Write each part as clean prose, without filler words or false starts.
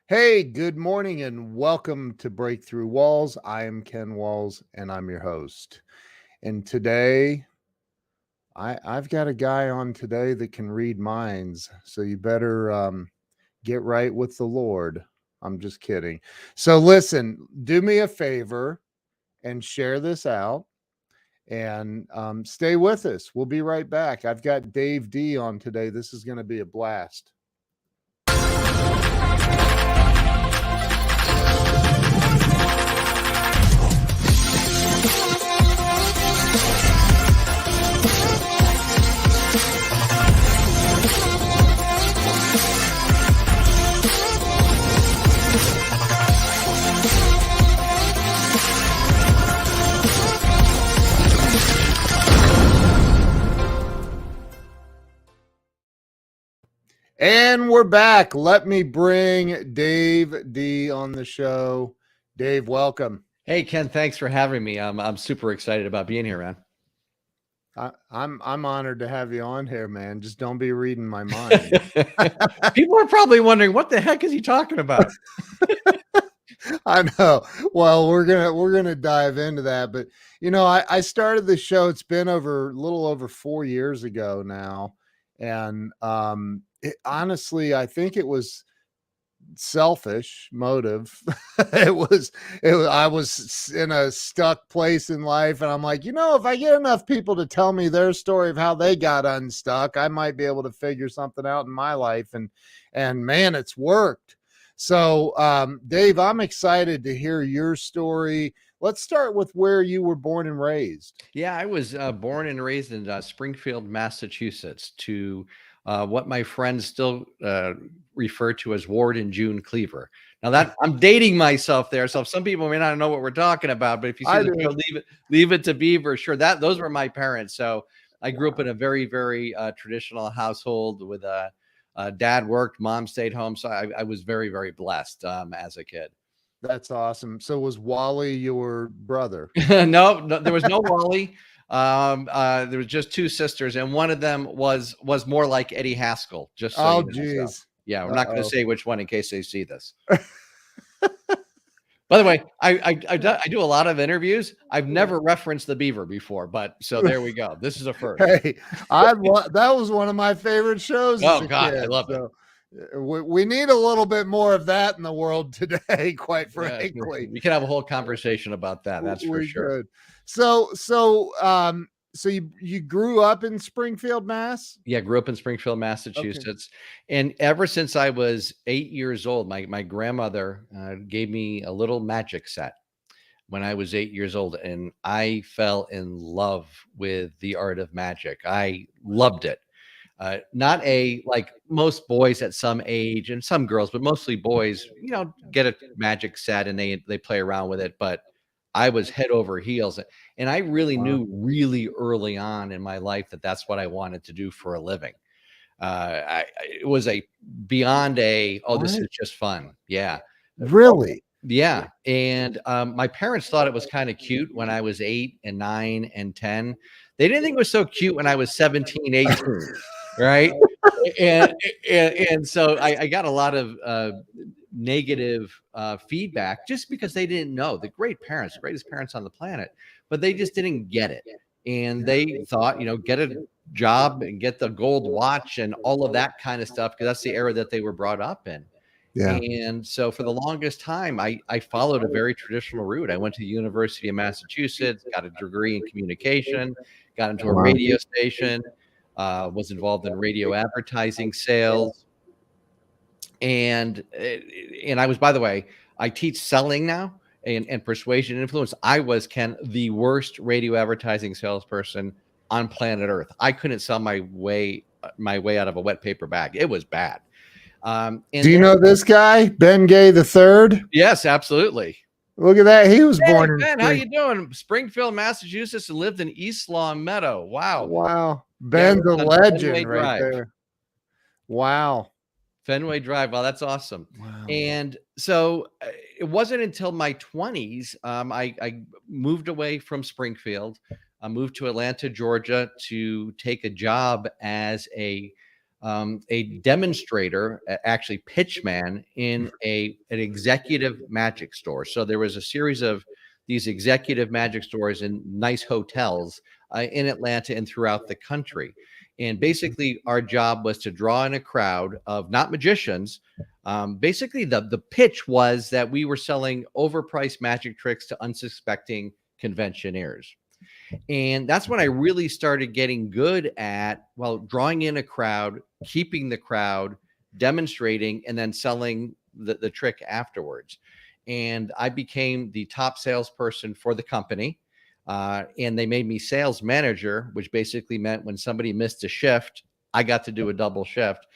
Hey, good morning and welcome to Breakthrough Walls. I am Ken Walls and I'm your host. And today I've got a guy on today that can read minds. So you better get right with the Lord. I'm just kidding. So listen, do me a favor and share this out and stay with us. We'll be right back. I've got Dave Dee on today. This is going to be a blast. And we're back. Let me bring Dave Dee on the show. Dave, welcome. Hey, Ken, thanks for having me. I'm super excited about being here, man. I'm honored to have you on here, man. Just don't be reading my mind. People are probably wondering what the heck is he talking about? I know. Well, we're gonna dive into that, but I started the show. It's been a little over 4 years ago now, and honestly, I think it was selfish motive. I was in a stuck place in life, and I'm like, if I get enough people to tell me their story of how they got unstuck, I might be able to figure something out in my life. And man, it's worked. So Dave, I'm excited to hear your story. Let's start with where you were born and raised. Yeah, I was born and raised in Springfield, Massachusetts, to what my friends still refer to as Ward and June Cleaver. Now that I'm dating myself there, so some people may not know what we're talking about, but if you see the show, Leave It to Beaver, sure, those were my parents. So I grew up in a very, very traditional household with dad worked, mom stayed home. So I was very, very blessed as a kid. That's awesome. So was Wally your brother? No, there was no Wally. There was just two sisters, and one of them was more like Eddie Haskell. Just so geez. So, yeah, we're not going to say which one in case they see this. By the way, I do a lot of interviews. I've never referenced the beaver before, but so there we go. This is a first. Hey, that was one of my favorite shows. Oh God, I love it. We need a little bit more of that in the world today, quite frankly. We can have a whole conversation about that. That's for sure. Could. So you grew up in Springfield, Mass? Yeah, grew up in Springfield, Massachusetts. Okay. And ever since I was 8 years old, my grandmother gave me a little magic set when I was 8 years old. And I fell in love with the art of magic. I loved it. Not like most boys at some age and some girls, but mostly boys, get a magic set and they play around with it. But I was head over heels. And I really knew really early on in my life that that's what I wanted to do for a living. It was beyond this is just fun. Yeah. Really? Yeah. And my parents thought it was kind of cute when I was 8 and 9 and 10. They didn't think it was so cute when I was 17, 18. Right. And so I got a lot of negative feedback just because they didn't know. The greatest parents on the planet, but they just didn't get it. And they thought, get a job and get the gold watch and all of that kind of stuff, because that's the era that they were brought up in. Yeah. And so for the longest time, I followed a very traditional route. I went to the University of Massachusetts, got a degree in communication, got into a radio station, was involved in radio advertising sales. And I was, by the way, I teach selling now and persuasion and influence. I was, Ken, the worst radio advertising salesperson on planet Earth. I couldn't sell my way out of a wet paper bag. It was bad. Do you know this guy, Ben Gay III? Yes, absolutely. Look at that. He was born in Ben, how you doing? Springfield, Massachusetts, and lived in East Long Meadow. Wow. Wow. Ben the legend right there. Wow. Fenway Drive. Wow, that's awesome. Wow. And so it wasn't until my 20s, I moved away from Springfield. I moved to Atlanta, Georgia to take a job as a a demonstrator, actually pitchman in an executive magic store. So there was a series of these executive magic stores in nice hotels in Atlanta and throughout the country. And basically, our job was to draw in a crowd of not magicians. Basically, the pitch was that we were selling overpriced magic tricks to unsuspecting conventioneers. And that's when I really started getting good at, well, drawing in a crowd, keeping the crowd, demonstrating, and then selling the trick afterwards. And I became the top salesperson for the company. And they made me sales manager, which basically meant when somebody missed a shift, I got to do a double shift.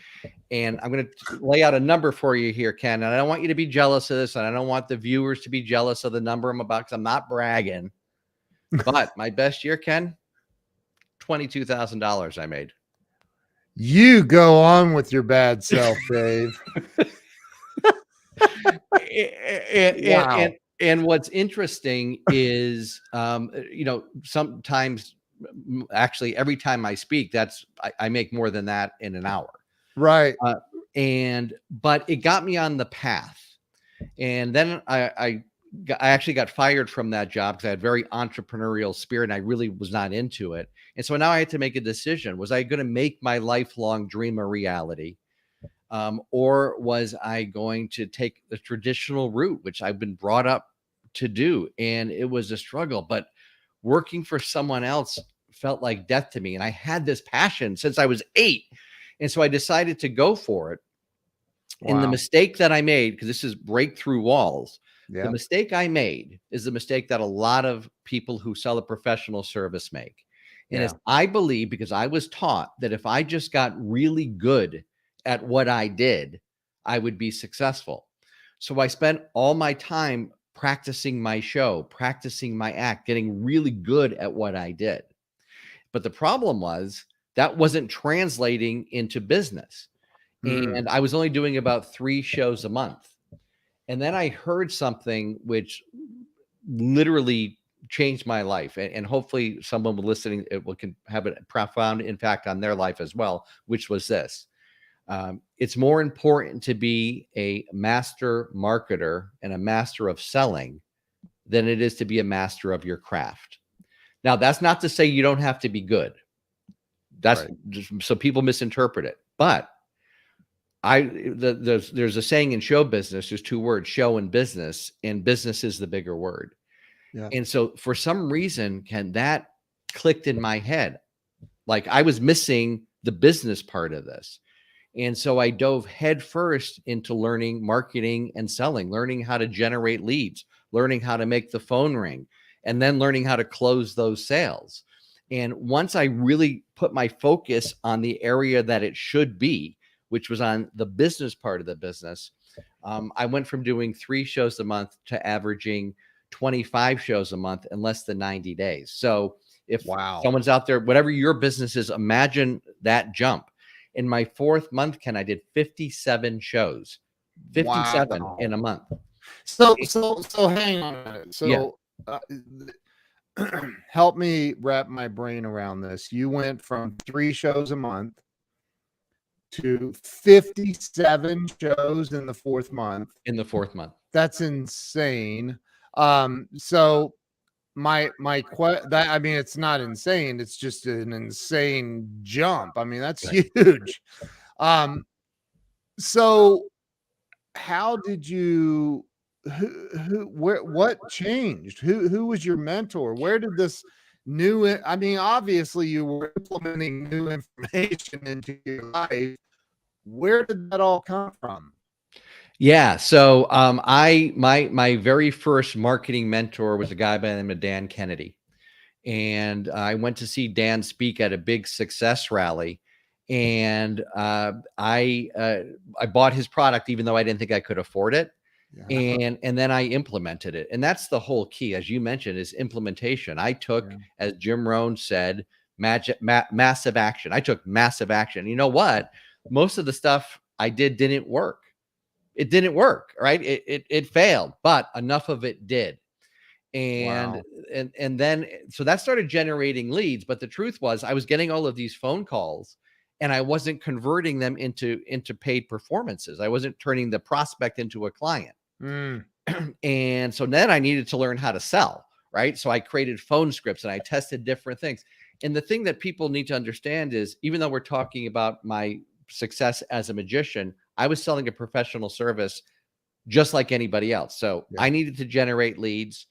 And I'm going to lay out a number for you here, Ken. And I don't want you to be jealous of this. And I don't want the viewers to be jealous of the number I'm about, because I'm not bragging. But my best year, Ken, $22,000 I made. You go on with your bad self, Dave. And what's interesting is, sometimes, actually, every time I speak, I make more than that in an hour. Right. But it got me on the path. And then I actually got fired from that job because I had very entrepreneurial spirit and I really was not into it. And so now I had to make a decision. Was I going to make my lifelong dream a reality? Or was I going to take the traditional route, which I've been brought up to do? And it was a struggle, but working for someone else felt like death to me. And I had this passion since I was 8. And so I decided to go for it. Wow. And the mistake that I made, because this is breakthrough walls, the mistake I made is the mistake that a lot of people who sell a professional service make. And it's, I believe, because I was taught that if I just got really good at what I did, I would be successful. So I spent all my time practicing my show, practicing my act, getting really good at what I did. But the problem was that wasn't translating into business. And I was only doing about 3 shows a month. And then I heard something which literally changed my life. And hopefully someone listening, can have a profound impact on their life as well, which was this. It's more important to be a master marketer and a master of selling than it is to be a master of your craft. Now, that's not to say you don't have to be good. That's just so people misinterpret it. But there's a saying in show business, there's 2 words, show and business is the bigger word. Yeah. And so for some reason, Ken, that clicked in my head. Like I was missing the business part of this. And so I dove headfirst into learning marketing and selling, learning how to generate leads, learning how to make the phone ring, and then learning how to close those sales. And once I really put my focus on the area that it should be, which was on the business part of the business, I went from doing 3 shows a month to averaging 25 shows a month in less than 90 days. So if someone's out there, whatever your business is, imagine that jump. In my 4th month, Ken, I did 57 shows, 57 in a month. So hang on a minute. So help me wrap my brain around this. You went from 3 shows a month to 57 shows in the 4th month. That's insane. So it's not insane. It's just an insane jump. I mean, that's huge. So how did you, what changed? Who was your mentor? Where did this obviously you were implementing new information into your life. Where did that all come from? Yeah. So my very first marketing mentor was a guy by the name of Dan Kennedy. And I went to see Dan speak at a big success rally. And I bought his product, even though I didn't think I could afford it. Yeah. And then I implemented it. And that's the whole key, as you mentioned, is implementation. I took, as Jim Rohn said, massive action. I took massive action. You know what? Most of the stuff I did didn't work. It didn't work, right? It failed, but enough of it did. And then so that started generating leads. But the truth was I was getting all of these phone calls and I wasn't converting them into paid performances. I wasn't turning the prospect into a client. And so then I needed to learn how to sell, right? So I created phone scripts and I tested different things. And the thing that people need to understand is, even though we're talking about my success as a magician, I was selling a professional service just like anybody else. So I needed to generate leads.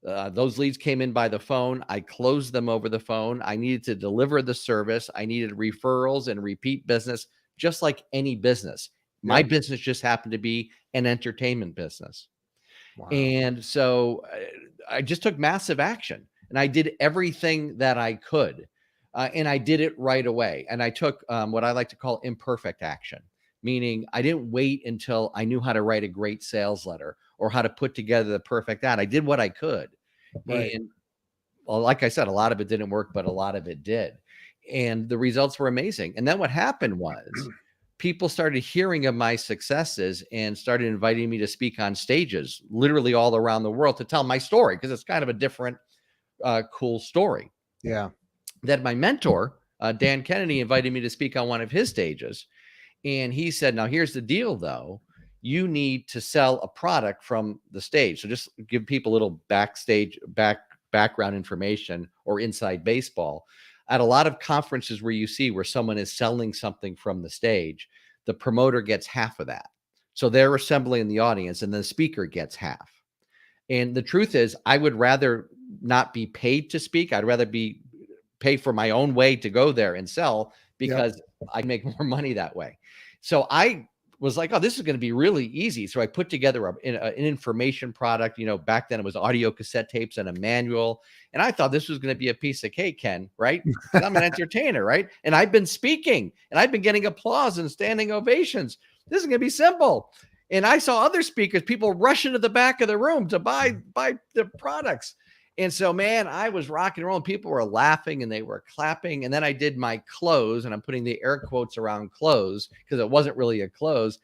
Those leads came in by the phone. I closed them over the phone. I needed to deliver the service. I needed referrals and repeat business, just like any business. My business just happened to be an entertainment business. Wow. And so I just took massive action, and I did everything that I could. And I did it right away. And I took what I like to call imperfect action, meaning I didn't wait until I knew how to write a great sales letter or how to put together the perfect ad. I did what I could. Right. And well, like I said, a lot of it didn't work, but a lot of it did. And the results were amazing. And then what happened was people started hearing of my successes and started inviting me to speak on stages, literally all around the world, to tell my story, because it's kind of a different, cool story. Yeah. Then my mentor, Dan Kennedy, invited me to speak on one of his stages. And he said, now here's the deal, though. You need to sell a product from the stage. So just give people a little background information or inside baseball. At a lot of conferences where you see where someone is selling something from the stage, the promoter gets half of that. So they're assembling the audience and the speaker gets half. And the truth is, I would rather not be paid to speak. I'd rather be paid for my own way to go there and sell, because I make more money that way. So I was like, oh, this is going to be really easy. So I put together an information product. You know, back then it was audio cassette tapes and a manual. And I thought this was going to be a piece of cake, Ken, right? I'm an entertainer, right? And I've been speaking and I've been getting applause and standing ovations. This is going to be simple. And I saw other speakers, people rush into the back of the room to buy the products. And so, man, I was rocking and rolling. People were laughing and they were clapping. And then I did my close, and I'm putting the air quotes around close because it wasn't really a close.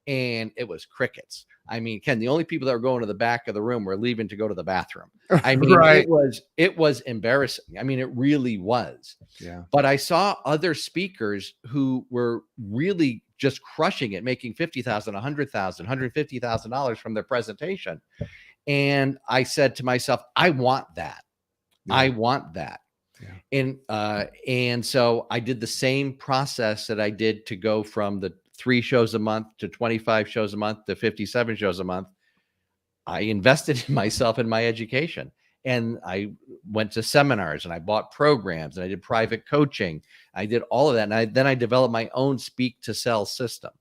And it was crickets. I mean, Ken, the only people that were going to the back of the room were leaving to go to the bathroom. I mean, right. it was embarrassing. I mean, it really was. Yeah. But I saw other speakers who were really just crushing it, making $50,000, $100,000, $150,000 from their presentation. And I said to myself, I want that. Yeah. I want that. Yeah. And so I did the same process that I did to go from the 3 shows a month to 25 shows a month to 57 shows a month. I invested in myself and my education. And I went to seminars and I bought programs and I did private coaching. I did all of that. And then I developed my own speak to sell system.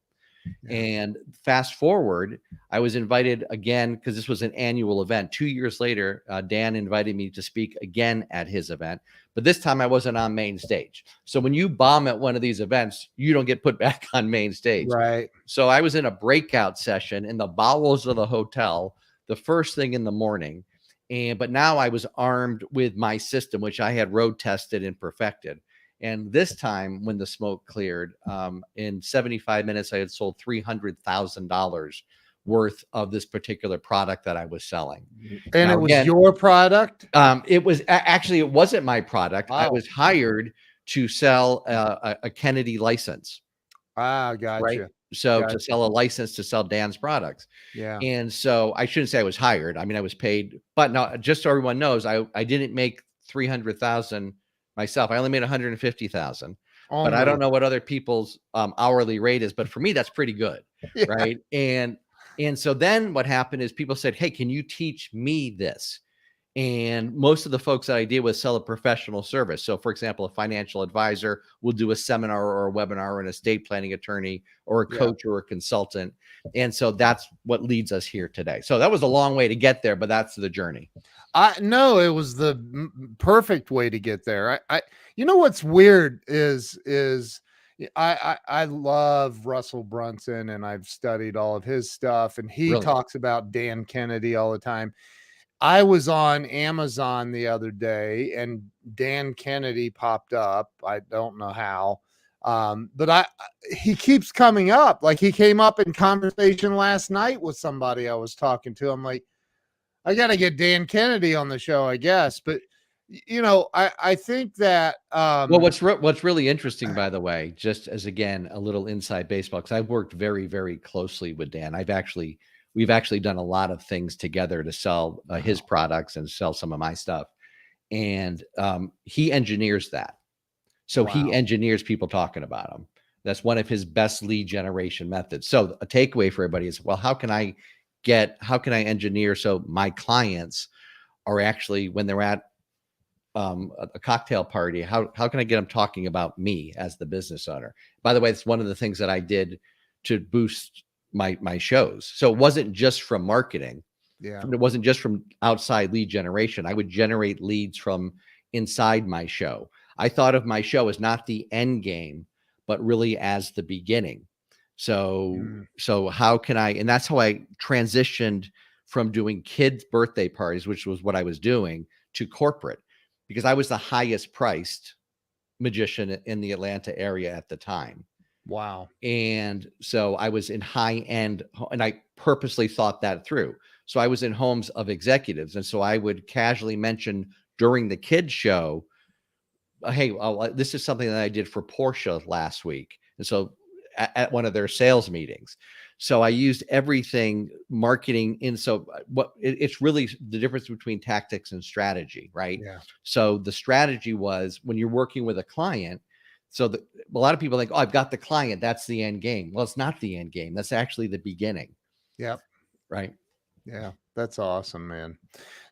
Yeah. And fast forward, I was invited again, because this was an annual event. 2 years later, Dan invited me to speak again at his event, but this time I wasn't on main stage. So when you bomb at one of these events, you don't get put back on main stage. Right. So I was in a breakout session in the bowels of the hotel the first thing in the morning. But now I was armed with my system, which I had road tested and perfected. And this time, when the smoke cleared, in 75 minutes, I had sold $300,000 worth of this particular product that I was selling. And now, it was again, your product? It was actually, it wasn't my product. Wow. I was hired to sell a Kennedy license. Ah, gotcha. Right? So to sell a license to sell Dan's products. Yeah. And so I shouldn't say I was hired. I mean, I was paid, but no, just so everyone knows, I didn't make $300,000 myself. I only made $150,000, but I don't know what other people's hourly rate is, but for me, that's pretty good. Yeah. Right. And so then what happened is people said, hey, can you teach me this? And most of the folks that I did was sell a professional service. So for example, a financial advisor will do a seminar or a webinar, or an estate planning attorney or a coach or a consultant. And so that's what leads us here today. So that was a long way to get there, but that's the journey. No, it was the perfect way to get there. You know, what's weird is I love Russell Brunson, and I've studied all of his stuff, and he talks about Dan Kennedy all the time. I was on Amazon the other day and Dan Kennedy popped up. I don't know how, but he keeps coming up. Like, he came up in conversation last night with somebody I was talking to. I'm like, I got to get Dan Kennedy on the show, I guess. But I think that, Well, what's really interesting, by the way, just as again a little inside baseball, because I've worked very, very closely with Dan. We've actually done a lot of things together to sell his products and sell some of my stuff, and he engineers that. So he wow. engineers people talking about him. That's one of his best lead generation methods. So a takeaway for everybody is, well, how can I engineer so my clients are actually, when they're at a cocktail party, how can I get them talking about me as the business owner? By the way, it's one of the things that I did to boost my shows. So it wasn't just from marketing. Yeah. It wasn't just from outside lead generation. I would generate leads from inside my show. I thought of my show as not the end game, but really as the beginning. So, Mm, so how can I, and that's how I transitioned from doing kids' birthday parties, which was what I was doing, to corporate, because I was the highest priced magician in the Atlanta area at the time. wow. And so I was in high end, and I purposely thought that through. So I was in homes of executives. And so I would casually mention during the kids show, hey, this is something that I did for Porsche last week. And so at one of their sales meetings. So I used everything marketing in. So it's really the difference between tactics and strategy, right? Yeah. So the strategy was when you're working with a client. So a lot of people think, oh, I've got the client. That's the end game. Well, it's not the end game. That's actually the beginning, Yep. right? Yeah. That's awesome, man.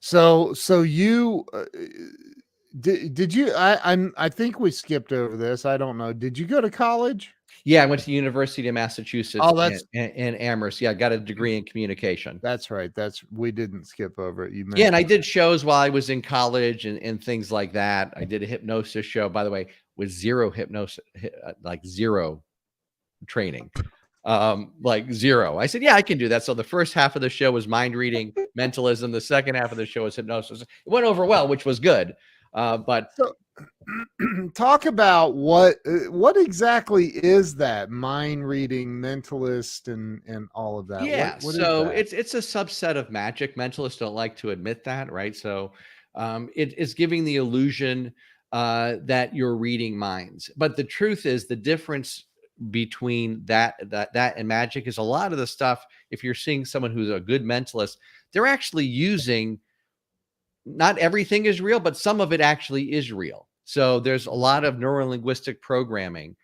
So you, did you, I think we skipped over this. I don't know. Did you go to college? Yeah, I went to the University of Massachusetts Oh, in Amherst. Yeah, I got a degree in communication. that's right. We didn't skip over it. You Yeah, and I mentioned did shows while I was in college and things like that. I did a hypnosis show, by the way, with zero hypnosis, like zero training, like zero. I said, yeah, I can do that. So the first half of the show was mind reading, mentalism. The second half of the show was hypnosis. It went over well, which was good. But so talk about what exactly is that mind reading, mentalist, and all of that. yeah, What is so that? it's a subset of magic. Mentalists don't like to admit that, right? So it is giving the illusion that you're reading minds. But the truth is, the difference between that and magic is a lot of the stuff. If you're seeing someone who's a good mentalist, they're actually using, not everything is real, but some of it actually is real. So there's a lot of neurolinguistic programming,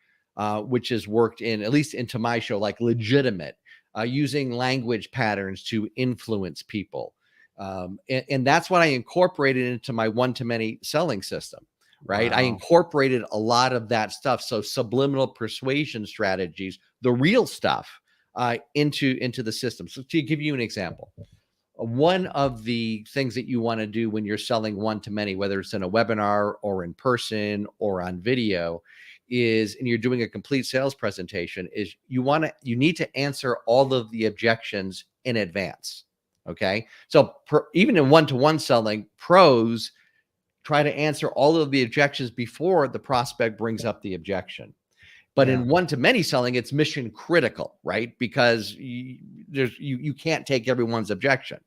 which is worked in, at least into my show, like legitimate, using language patterns to influence people. And that's what I incorporated into my one-to-many selling system, right? I Wow. incorporated a lot of that stuff. So subliminal persuasion strategies, the real stuff, into the system. So to give you an example, one of the things that you want to do when you're selling one to many, whether it's in a webinar or in person or on video, is, and you're doing a complete sales presentation, is you need to answer all of the objections in advance. Okay. So even in one-to-one selling, pros try to answer all of the objections before the prospect brings up the objection. But Yeah. in one-to-many selling, it's mission critical, right? Because you can't take everyone's objection.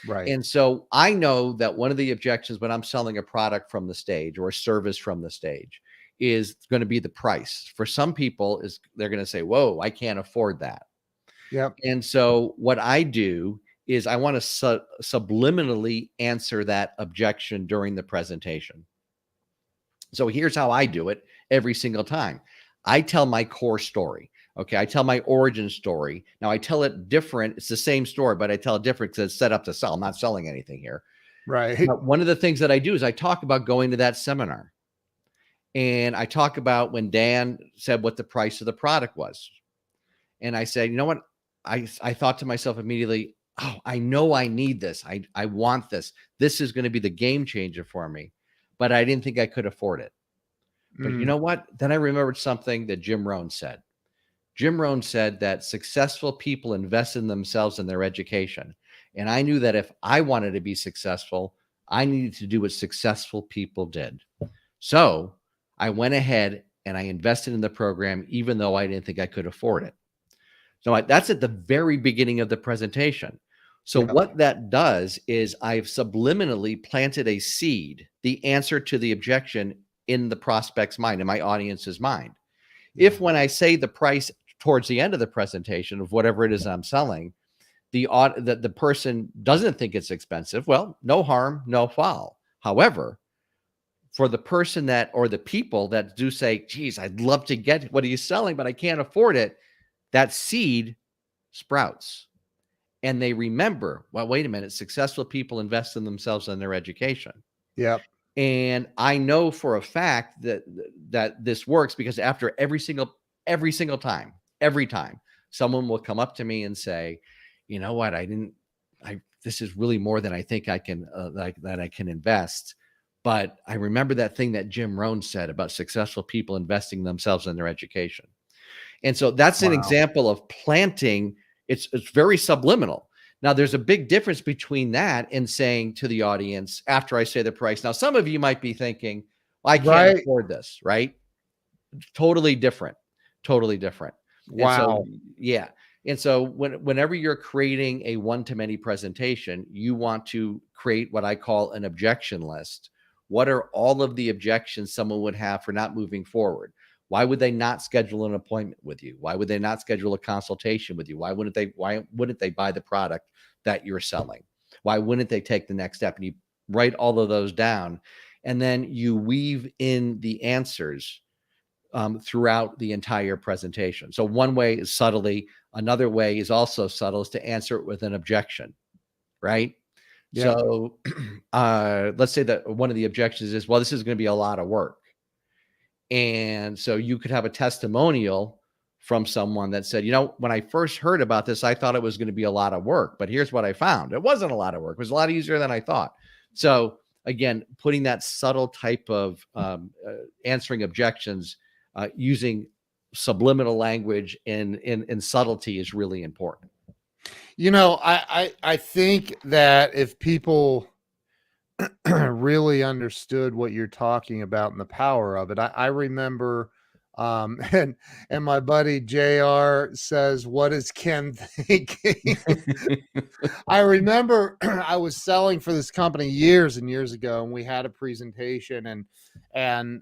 Right. And so I know that one of the objections when I'm selling a product from the stage or a service from the stage is going to be the price. For some people, is they're going to say, "Whoa, I can't afford that." Yep. And so what I do is I want to subliminally answer that objection during the presentation. So here's how I do it every single time. I tell my core story. Okay. I tell my origin story. Now I tell it different. It's the same story, but I tell it different because it's set up to sell. I'm not selling anything here. Right. But one of the things that I do is I talk about going to that seminar. And I talk about when Dan said what the price of the product was. And I said, you know what? I thought to myself immediately, oh, I know I need this. I want this. This is going to be the game changer for me. But I didn't think I could afford it. But you Mm, know what? Then I remembered something that Jim Rohn said. Jim Rohn said that successful people invest in themselves and their education. And I knew that if I wanted to be successful, I needed to do what successful people did. So I went ahead and I invested in the program, even though I didn't think I could afford it. So that's at the very beginning of the presentation. So what that does is I've subliminally planted a seed, the answer to the objection in the prospect's mind, in my audience's mind. If when I say the price towards the end of the presentation of whatever it is I'm selling, the person doesn't think it's expensive, well, no harm, no foul. However, for the person that, or the people that do say, geez, I'd love to get what he's selling, but I can't afford it, that seed sprouts. And they remember, well, wait a minute, successful people invest in themselves and their education. Yep. And I know for a fact that this works, because after every single time, every time, someone will come up to me and say, you know what, this is really more than I think I can, that I can invest. But I remember that thing that Jim Rohn said about successful people investing themselves in their education. And so that's an example of planting. It's very subliminal. Now, there's a big difference between that and saying to the audience after I say the price. Now, some of you might be thinking, well, I can't afford this, right? Totally different. Totally different. Wow. And so, yeah. And so whenever you're creating a one-to-many presentation, you want to create what I call an objection list. What are all of the objections someone would have for not moving forward? Why would they not schedule an appointment with you? Why would they not schedule a consultation with you? Why wouldn't they buy the product that you're selling? Why wouldn't they take the next step? And you write all of those down, and then you weave in the answers throughout the entire presentation. So one way is subtly, another way is also subtle, is to answer it with an objection, right? Yeah. So let's say that one of the objections is, well, this is going to be a lot of work. And so you could have a testimonial from someone that said, you know, when I first heard about this, I thought it was going to be a lot of work, but here's what I found. It wasn't a lot of work. It was a lot easier than I thought. So again, putting that subtle type of answering objections using subliminal language in subtlety is really important. You know, I think that if people really understood what you're talking about and the power of it, I remember, and my buddy JR says, what is Ken thinking? I remember I was selling for this company years and years ago, and we had a presentation, and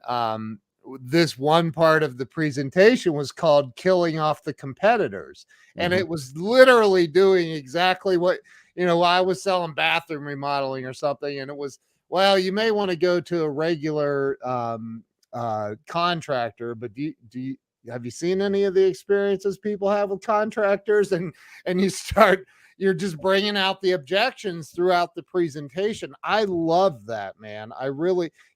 this one part of the presentation was called killing off the competitors. And it was literally doing exactly what, you know, I was selling bathroom remodeling or something. And it was, well, you may want to go to a regular contractor, but have you seen any of the experiences people have with contractors? And you're just bringing out the objections throughout the presentation. I love that, man.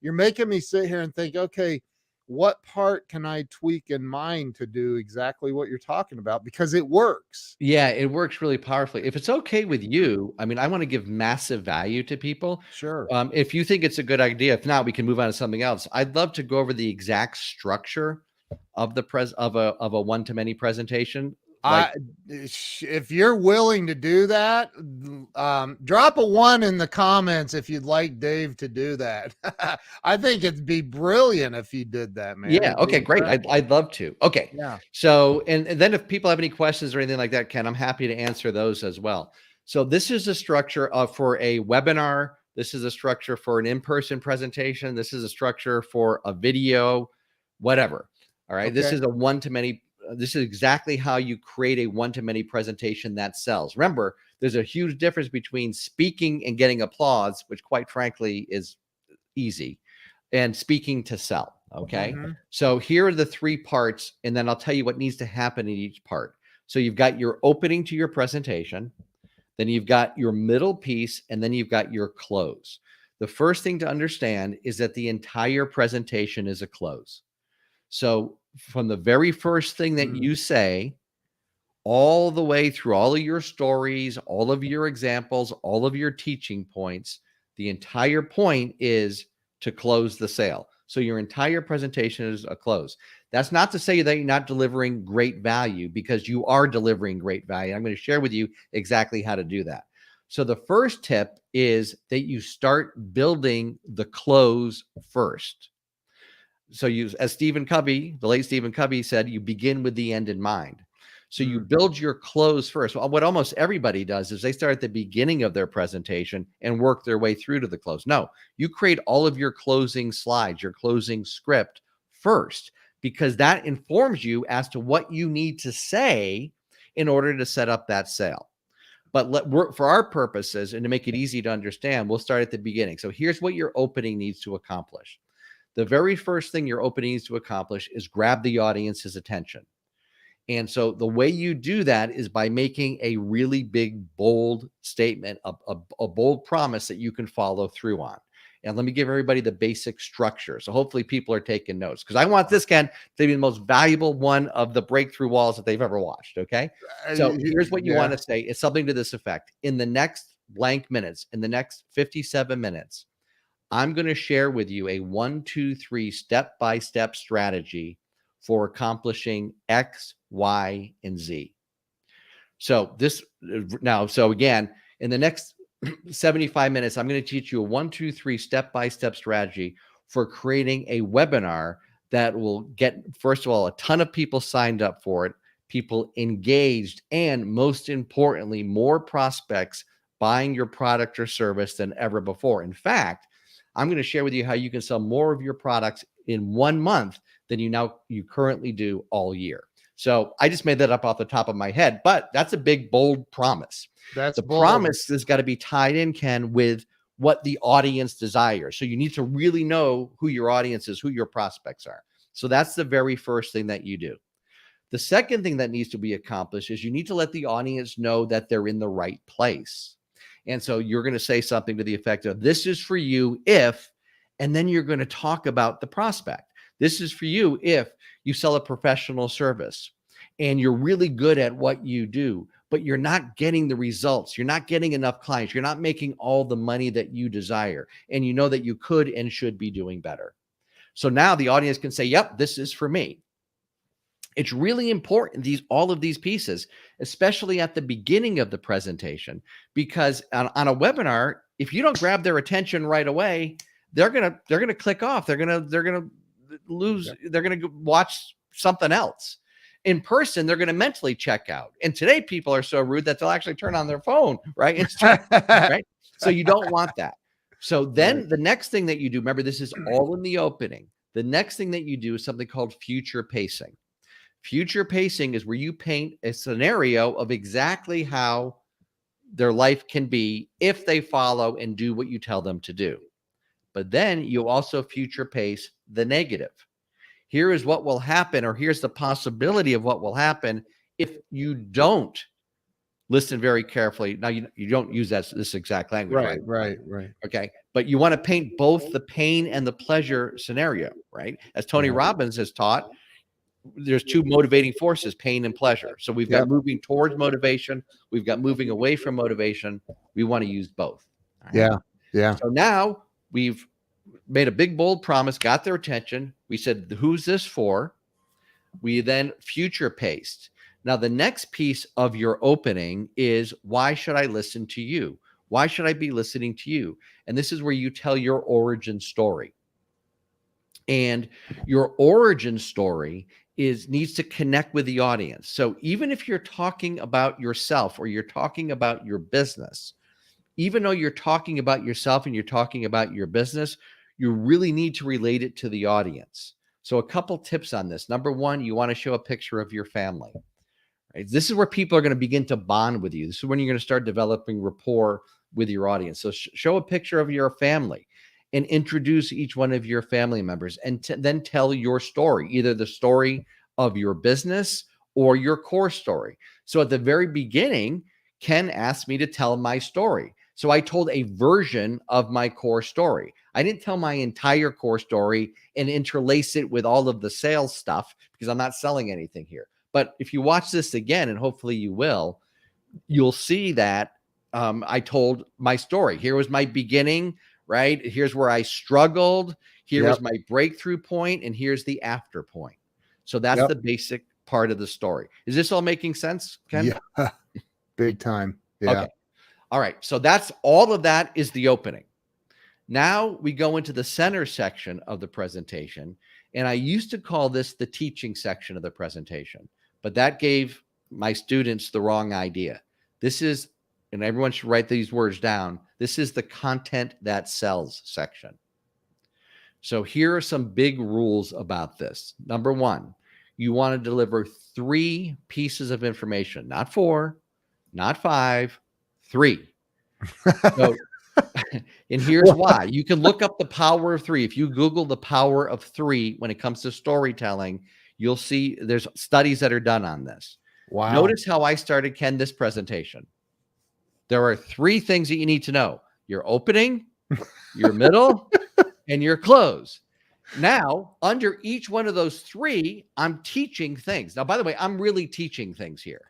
You're making me sit here and think, okay, what part can I tweak in mind to do exactly what you're talking about? Because it works. Yeah, it works really powerfully. If it's okay with you, I mean, I want to give massive value to people. Sure. If you think it's a good idea, if not, we can move on to something else. I'd love to go over the exact structure of a one-to-many presentation. If you're willing to do that, drop a 1 in the comments if you'd like Dave to do that. I think it'd be brilliant if he did that, man. Yeah. Okay, great. I'd love to. Okay. Yeah. So, and then if people have any questions or anything like that, Ken, I'm happy to answer those as well. So this is a structure for a webinar. This is a structure for an in-person presentation. This is a structure for a video, whatever. All right. Okay. This is a one-to-many. This is exactly how you create a one-to-many presentation that sells. Remember, there's a huge difference between speaking and getting applause, which quite frankly is easy, and speaking to sell. Okay. So here are the 3 parts, and then I'll tell you what needs to happen in each part. So you've got your opening to your presentation, then you've got your middle piece, and then you've got your close. The first thing to understand is that the entire presentation is a close. So from the very first thing that you say, all the way through all of your stories, all of your examples, all of your teaching points, the entire point is to close the sale. So your entire presentation is a close. That's not to say that you're not delivering great value, because you are delivering great value. I'm going to share with you exactly how to do that. So the first tip is that you start building the close first. So as Stephen Covey, the late Stephen Covey said, you begin with the end in mind. So you build your close first. Well, what almost everybody does is they start at the beginning of their presentation and work their way through to the close. No, you create all of your closing slides, your closing script first, because that informs you as to what you need to say in order to set up that sale. But for our purposes and to make it easy to understand, we'll start at the beginning. So here's what your opening needs to accomplish. The very first thing your opening needs to accomplish is grab the audience's attention. And so the way you do that is by making a really big, bold statement, a bold promise that you can follow through on. And let me give everybody the basic structure. So hopefully people are taking notes, because I want this, Ken, to be the most valuable one of the breakthrough walls that they've ever watched. Okay. So here's what you want to say. It's something to this effect. In the next blank minutes, in the next 57 minutes, I'm going to share with you a 1, 2, 3 step-by-step strategy for accomplishing X, Y, and Z. So again, in the next 75 minutes, I'm going to teach you a 1, 2, 3 step-by-step strategy for creating a webinar that will get, first of all, a ton of people signed up for it, people engaged, and most importantly, more prospects buying your product or service than ever before. In fact, I'm going to share with you how you can sell more of your products in 1 month than you currently do all year. So I just made that up off the top of my head, but that's a big, bold promise. The promise has got to be tied in, Ken, with what the audience desires. So you need to really know who your audience is, who your prospects are. So that's the very first thing that you do. The second thing that needs to be accomplished is you need to let the audience know that they're in the right place. And so you're going to say something to the effect of, this is for you if, and then you're going to talk about the prospect. This is for you if you sell a professional service and you're really good at what you do, but you're not getting the results. You're not getting enough clients. You're not making all the money that you desire. And you know that you could and should be doing better. So now the audience can say, yep, this is for me. It's really important, all of these pieces, especially at the beginning of the presentation, because on a webinar, if you don't grab their attention right away, they're gonna click off. They're gonna lose. Yeah. They're gonna watch something else. In person, they're gonna mentally check out. And today, people are so rude that they'll actually turn on their phone, right? Right. So you don't want that. So then the next thing that you do, remember, this is all in the opening. The next thing that you do is something called future pacing. Future pacing is where you paint a scenario of exactly how their life can be if they follow and do what you tell them to do. But then you also future pace the negative. Here is what will happen, or here's the possibility of what will happen if you don't listen very carefully. Now, you don't use this exact language, right? Okay. But you want to paint both the pain and the pleasure scenario, right? As Tony Robbins has taught, there's two motivating forces, pain and pleasure. So we've got moving towards motivation. We've got moving away from motivation. We want to use both. Right? Yeah. So now we've made a big, bold promise, got their attention. We said, who's this for? We then future paced. Now, the next piece of your opening is, why should I listen to you? Why should I be listening to you? And this is where you tell your origin story. And your origin story needs to connect with the audience. So even if you're talking about yourself or you're talking about your business, even though you're talking about yourself and you're talking about your business, you really need to relate it to the audience. So a couple tips on this. Number one, you want to show a picture of your family. Right? This is where people are going to begin to bond with you. This is when you're going to start developing rapport with your audience. So show a picture of your family and introduce each one of your family members, and then tell your story, either the story of your business or your core story. So at the very beginning, Ken asked me to tell my story. So I told a version of my core story. I didn't tell my entire core story and interlace it with all of the sales stuff, because I'm not selling anything here. But if you watch this again, and hopefully you will, you'll see that I told my story. Here was my beginning. Right? Here's where I struggled. Here is my breakthrough point, and here's the after point. So that's the basic part of the story. Is this all making sense, Ken? Yeah, big time. Yeah. Okay. All right. So that's all of that is the opening. Now we go into the center section of the presentation, and I used to call this the teaching section of the presentation, but that gave my students the wrong idea. This is, and everyone should write these words down, this is the content that sells section. So here are some big rules about this. Number one, you want to deliver 3 pieces of information, not 4, not 5, 3. So, and here's why. You can look up the power of 3. If you Google the power of 3 when it comes to storytelling, you'll see there's studies that are done on this. Wow. Notice how I started, Ken, this presentation. There are 3 things that you need to know: your opening, your middle, and your close. Now, under each one of those 3, I'm teaching things. Now, by the way, I'm really teaching things here.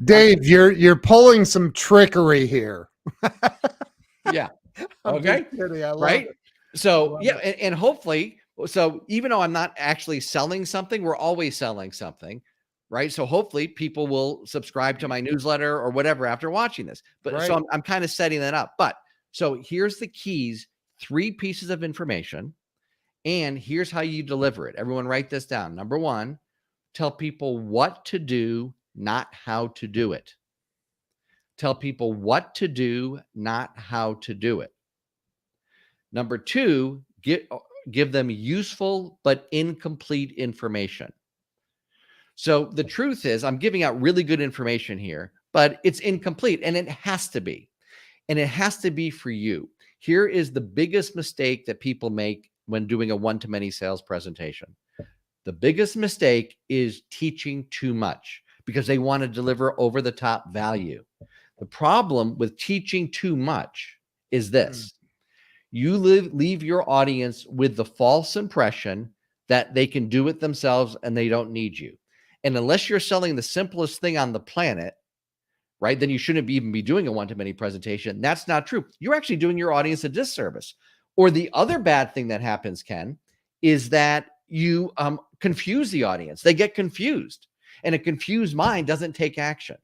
Dave, you're pulling some trickery here. Yeah. I'm Okay. just kidding. I love Right. it. So yeah, and hopefully, so even though I'm not actually selling something, we're always selling something, right? So hopefully people will subscribe to my newsletter or whatever after watching this. But Right. so I'm kind of setting that up. But so here's the keys: 3 pieces of information, and here's how you deliver it. Everyone write this down. Number 1, tell people what to do, not how to do it. Tell people what to do, not how to do it. Number 2, give them useful but incomplete information. So the truth is, I'm giving out really good information here, but it's incomplete, and it has to be. And it has to be for you. Here is the biggest mistake that people make when doing a one-to-many sales presentation. The biggest mistake is teaching too much because they want to deliver over-the-top value. The problem with teaching too much is this: you leave your audience with the false impression that they can do it themselves and they don't need you. And unless you're selling the simplest thing on the planet, right, then you shouldn't even be doing a one-to-many presentation. That's not true. You're actually doing your audience a disservice. Or the other bad thing that happens, Ken, is that you confuse the audience. They get confused, and a confused mind doesn't take action.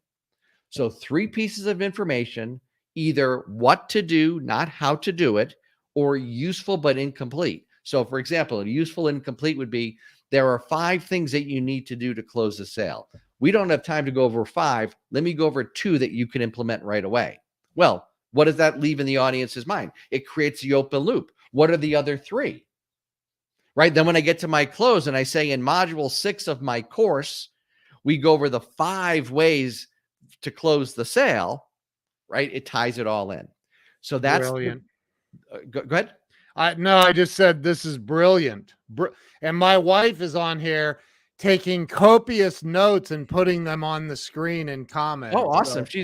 So 3 pieces of information: either what to do, not how to do it, or useful but incomplete. So for example, useful and incomplete would be, there are 5 things that you need to do to close the sale. We don't have time to go over 5. Let me go over 2 that you can implement right away. Well, what does that leave in the audience's mind? It creates the open loop. What are the other 3? Right? Then when I get to my close and I say, in module 6 of my course, we go over the 5 ways to close the sale, right? It ties it all in. So that's brilliant. Go ahead. I just said this is brilliant. And my wife is on here taking copious notes and putting them on the screen in comments. Oh, awesome. So.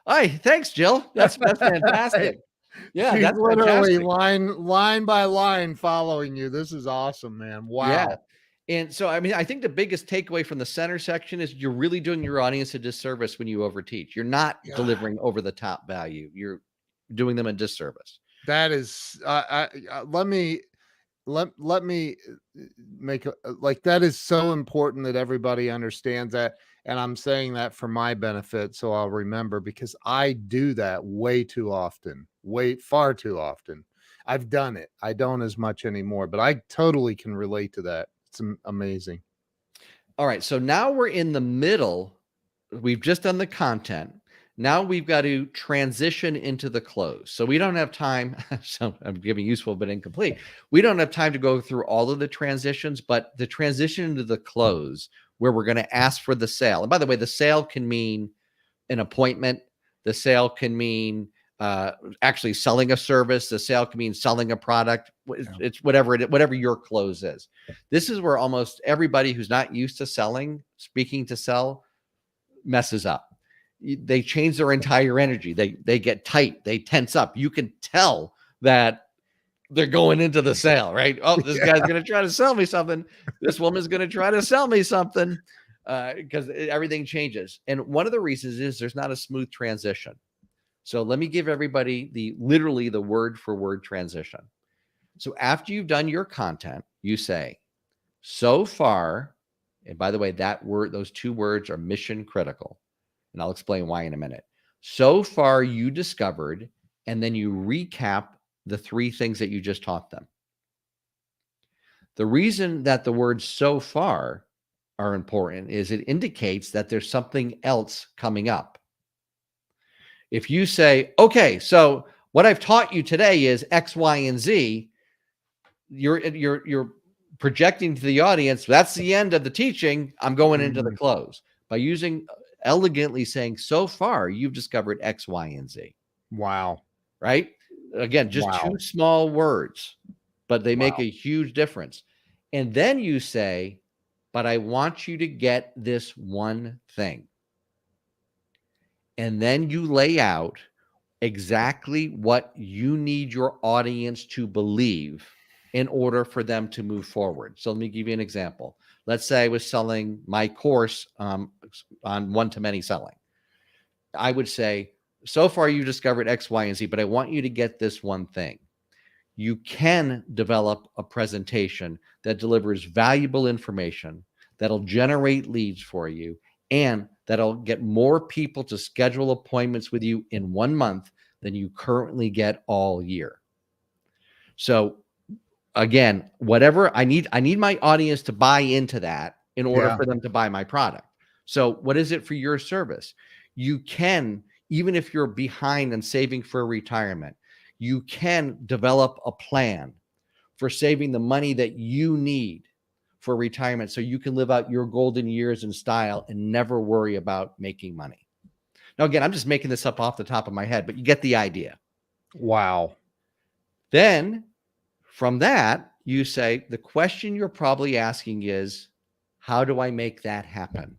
Hi, thanks, Jill. That's fantastic. Yeah, she's that's literally fantastic. line by line following you. This is awesome, man. Wow. Yeah. And so, I mean, I think the biggest takeaway from the center section is you're really doing your audience a disservice when you overteach. You're not delivering over the top value. You're doing them a disservice. That is, let me make that is so important that everybody understands that. And I'm saying that for my benefit, so I'll remember, because I do that way too often, far too often. I've done it. I don't as much anymore, but I totally can relate to that. It's amazing. All right. So now we're in the middle. We've just done the content. Now we've got to transition into the close. So we don't have time. So I'm giving useful but incomplete. We don't have time to go through all of the transitions, but the transition into the close, where we're going to ask for the sale. And by the way, the sale can mean an appointment. The sale can mean actually selling a service. The sale can mean selling a product. It's whatever your close is. This is where almost everybody who's not used to speaking to sell, messes up. They change their entire energy. They get tight. They tense up. You can tell that they're going into the sale, right? Oh, this guy's going to try to sell me something. This woman's going to try to sell me something, because everything changes. And one of the reasons is there's not a smooth transition. So let me give everybody literally the word for word transition. So after you've done your content, you say, so far, and by the way, those 2 words are mission critical. And I'll explain why in a minute. So far, you discovered, and then you recap the 3 things that you just taught them. The reason that the word so far are important is it indicates that there's something else coming up. If you say, okay, so what I've taught you today is X, Y, and Z, you're projecting to the audience, that's the end of the teaching. I'm going into the close. By using elegantly saying, so far, you've discovered X, Y, and Z. Wow. Right? Again, just two small words, but they make a huge difference. And then you say, but I want you to get this one thing. And then you lay out exactly what you need your audience to believe in order for them to move forward. So let me give you an example. Let's say I was selling my course on one-to-many selling. I would say, so far you discovered X, Y, and Z, but I want you to get this one thing. You can develop a presentation that delivers valuable information that'll generate leads for you and that'll get more people to schedule appointments with you in 1 month than you currently get all year. So again, whatever I need my audience to buy into that in order for them to buy my product. So what is it for your service? You can, even if you're behind and saving for retirement, you can develop a plan for saving the money that you need for retirement so you can live out your golden years in style and never worry about making money. Now, again, I'm just making this up off the top of my head, but you get the idea. Wow. Then from that, you say, the question you're probably asking is, how do I make that happen?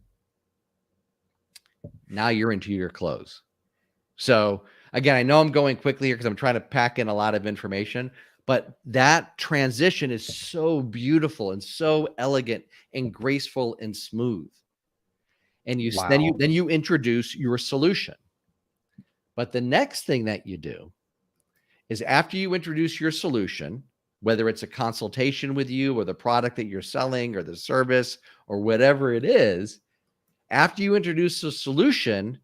Now you're into your close. So again, I know I'm going quickly here because I'm trying to pack in a lot of information, but that transition is so beautiful and so elegant and graceful and smooth. And then you introduce your solution. But the next thing that you do is after you introduce your solution, whether it's a consultation with you or the product that you're selling or the service or whatever it is, after you introduce the solution,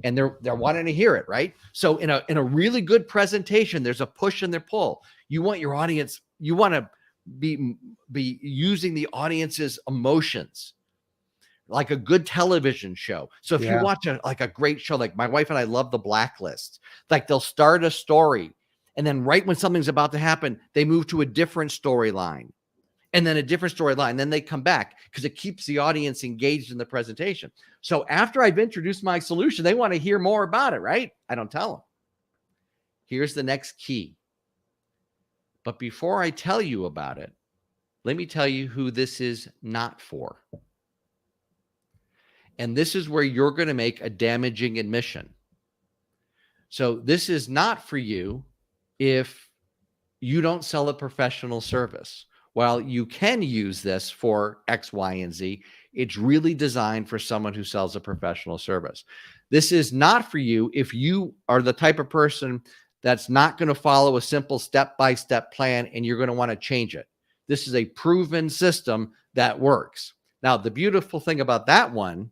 and they're wanting to hear it, right? So in a really good presentation, there's a push and a pull. You want your audience, you want to be using the audience's emotions, like a good television show. So if you watch a great show, like my wife and I love The Blacklist, like they'll start a story, and then right when something's about to happen, they move to a different storyline. And then a different storyline. Then they come back because it keeps the audience engaged in the presentation. So after I've introduced my solution, they want to hear more about it, right? I don't tell them. Here's the next key. But before I tell you about it, let me tell you who this is not for. And this is where you're going to make a damaging admission. So this is not for you if you don't sell a professional service. While you can use this for X, Y, and Z, it's really designed for someone who sells a professional service. This is not for you if you are the type of person that's not going to follow a simple step-by-step plan and you're going to want to change it. This is a proven system that works. Now, the beautiful thing about that one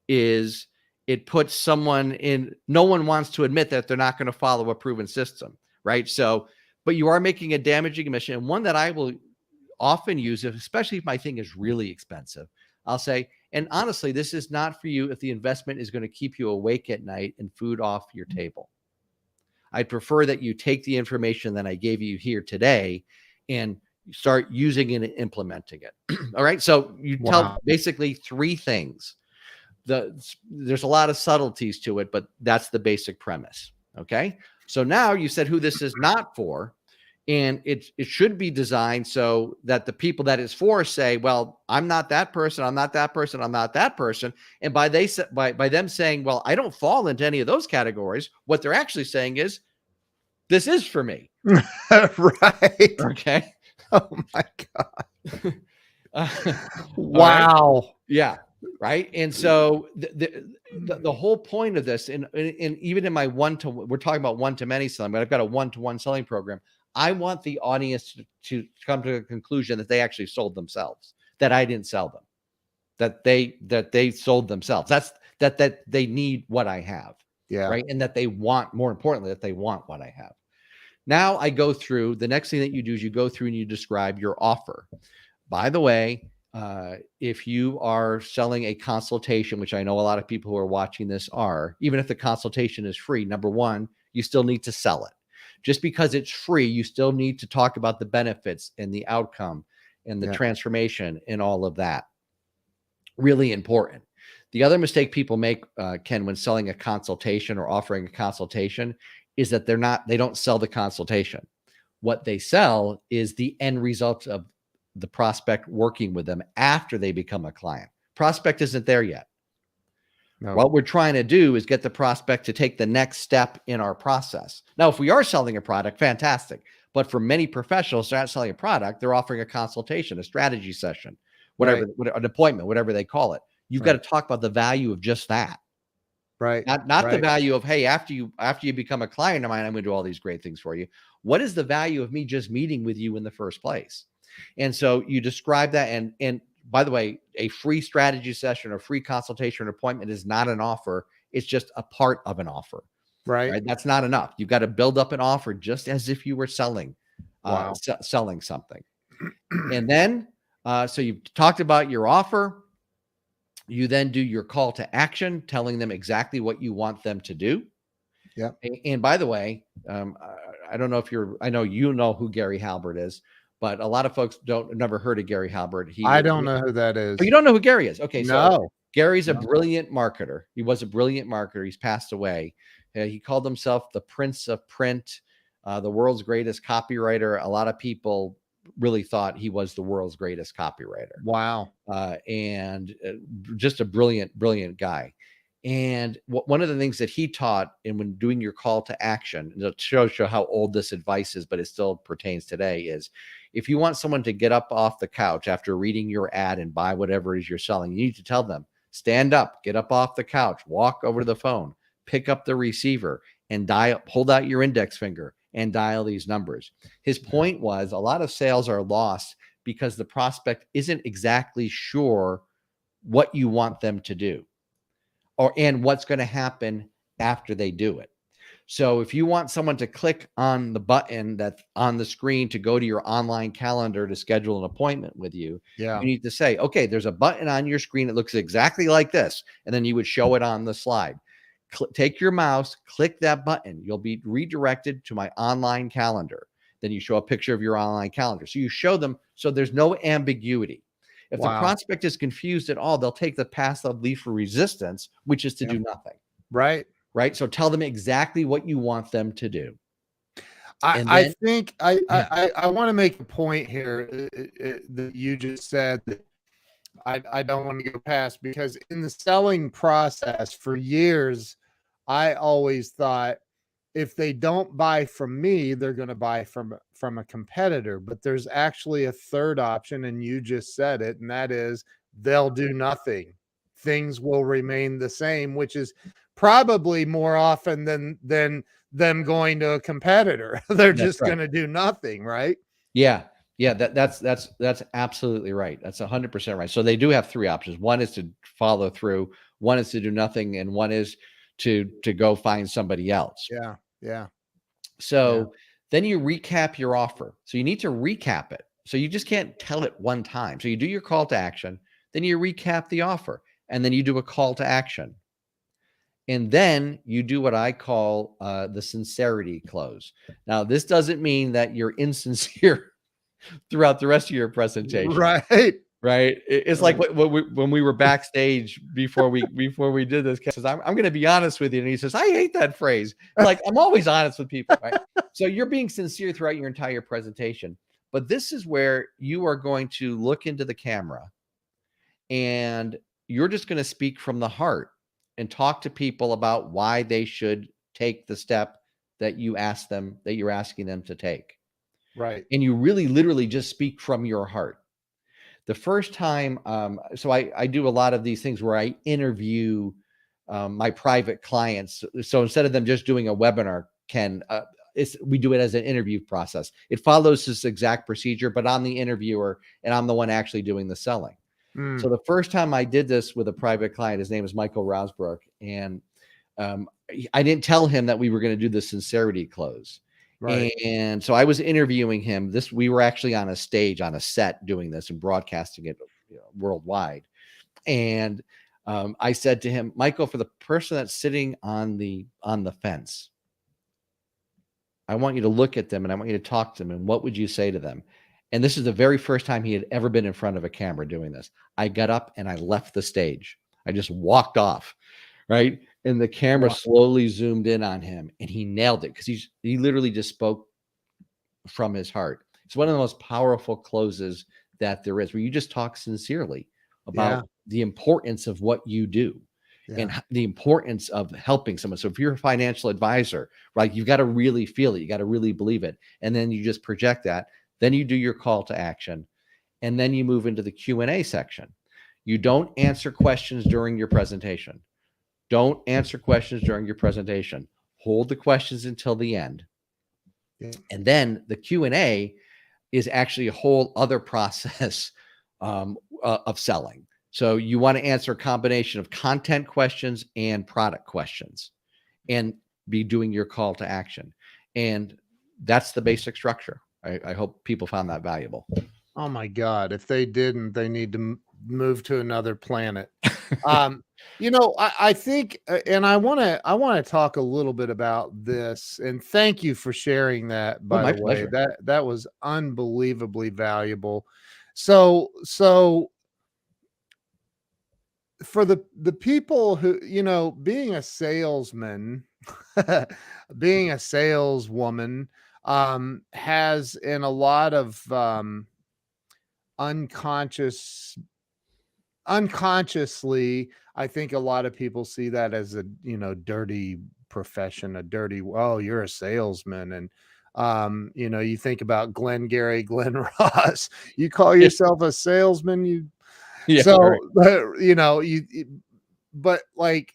is it puts someone in, no one wants to admit that they're not going to follow a proven system, right? So, but you are making a damaging admission, and one that I will often use, especially if my thing is really expensive. I'll say, and honestly, this is not for you if the investment is going to keep you awake at night and food off your table. I'd prefer that you take the information that I gave you here today and start using it and implementing it. All right. So you tell basically three things. There's a lot of subtleties to it, but that's the basic premise. Okay. So now you said who this is not for. And it should be designed so that the people that it's for say, well, I'm not that person. I'm not that person. I'm not that person. And by them saying, well, I don't fall into any of those categories, what they're actually saying is, this is for me. Right. Okay. Oh my God. Wow. Right? Yeah. Right. And so the whole point of this, and even in my we're talking about one-to-many selling, but I've got a one-to-one selling program. I want the audience to come to a conclusion that they actually sold themselves, that I didn't sell them, that they sold themselves. That's that they need what I have. Yeah. Right. And that they want, more importantly, that they want what I have. Now I go through, the next thing that you do is you go through and you describe your offer. By the way, if you are selling a consultation, which I know a lot of people who are watching this are, even if the consultation is free, number one, you still need to sell it. Just because it's free, you still need to talk about the benefits and the outcome and the transformation and all of that. Really important. The other mistake people make, Ken, when selling a consultation or offering a consultation is that they don't sell the consultation. What they sell is the end result of the prospect working with them after they become a client. Prospect isn't there yet. No. What we're trying to do is get the prospect to take the next step in our process. Now, if we are selling a product, fantastic. But for many professionals, they're not selling a product. They're offering a consultation, a strategy session, whatever, an appointment, whatever they call it. You've got to talk about the value of just that. Right. Not the value of, hey, after you become a client of mine, I'm going to do all these great things for you. What is the value of me just meeting with you in the first place? And so you describe that. And by the way, a free strategy session or free consultation or appointment is not an offer. It's just a part of an offer. Right? That's not enough. You've got to build up an offer just as if you were selling something. And then, so you've talked about your offer. You then do your call to action, telling them exactly what you want them to do. Yeah. And by the way, I don't know if I know you know who Gary Halbert is, but a lot of folks never heard of Gary Halbert. I don't know who that is. Oh, you don't know who Gary is? Okay. No. So Gary's a brilliant marketer. He was a brilliant marketer. He's passed away. He called himself the Prince of Print, the world's greatest copywriter. A lot of people really thought he was the world's greatest copywriter. Wow. And just a brilliant, brilliant guy. And one of the things that he taught, and when doing your call to action, and it shows you how old this advice is, but it still pertains today, is if you want someone to get up off the couch after reading your ad and buy whatever it is you're selling, you need to tell them, stand up, get up off the couch, walk over to the phone, pick up the receiver, and hold out your index finger and dial these numbers. His point was a lot of sales are lost because the prospect isn't exactly sure what you want them to do and what's going to happen after they do it. So if you want someone to click on the button that's on the screen to go to your online calendar to schedule an appointment with you, you need to say, okay, there's a button on your screen that looks exactly like this. And then you would show it on the slide. Take your mouse, click that button. You'll be redirected to my online calendar. Then you show a picture of your online calendar. So you show them, so there's no ambiguity. If the prospect is confused at all, they'll take the path of least resistance, which is to do nothing. Right. So tell them exactly what you want them to do. I think I want to make a point here that you just said that I don't want to go past, because in the selling process for years, I always thought if they don't buy from me, they're going to buy from a competitor. But there's actually a third option, and you just said it, and that is they'll do nothing. Things will remain the same, which is probably more often than them going to a competitor. They're just going to do nothing, right? Yeah. Yeah, that's absolutely right. That's 100% right. So they do have three options. One is to follow through, one is to do nothing, and one is to go find somebody else. Yeah. So then you recap your offer. So you need to recap it. So you just can't tell it one time. So you do your call to action, then you recap the offer, and then you do a call to action. And then you do what I call the sincerity close. Now, this doesn't mean that you're insincere throughout the rest of your presentation. Right. It's like when we were backstage before we did this, Ken says, I'm going to be honest with you. And he says, I hate that phrase. Like, I'm always honest with people. Right. So you're being sincere throughout your entire presentation. But this is where you are going to look into the camera and you're just going to speak from the heart and talk to people about why they should take the step that you're asking them to take. Right. And you really literally just speak from your heart. The first time, so I do a lot of these things where I interview my private clients. So instead of them just doing a webinar, Ken, we do it as an interview process. It follows this exact procedure, but I'm the interviewer and I'm the one actually doing the selling. So the first time I did this with a private client, his name is Michael Rosbrook, and I didn't tell him that we were going to do the sincerity close. Right. And so I was interviewing him. We were actually on a stage, on a set doing this and broadcasting it worldwide. And I said to him, Michael, for the person that's sitting on the fence, I want you to look at them and I want you to talk to them. And what would you say to them? And this is the very first time he had ever been in front of a camera doing this. I got up and I left the stage. I just walked off, right? And the camera slowly zoomed in on him and he nailed it because he literally just spoke from his heart. It's one of the most powerful closes that there is, where you just talk sincerely about the importance of what you do and the importance of helping someone. So if you're a financial advisor, right, you've got to really feel it. You got to really believe it. And then you just project that. Then you do your call to action. And then you move into the Q&A section. You don't answer questions during your presentation. Don't answer questions during your presentation. Hold the questions until the end. And then the Q&A is actually a whole other process of selling. So you want to answer a combination of content questions and product questions and be doing your call to action. And that's the basic structure. I hope people found that valuable. Oh my God. If they didn't, they need to move to another planet. I think, and I want to talk a little bit about this, and thank you for sharing that, by my the way. pleasure. That was unbelievably valuable. So for the people who, being a salesman, being a saleswoman, has in a lot of unconsciously, I think a lot of people see that as a, dirty profession, oh, you're a salesman. And, you think about Glenn Ross, you call yourself a salesman, Right. but like,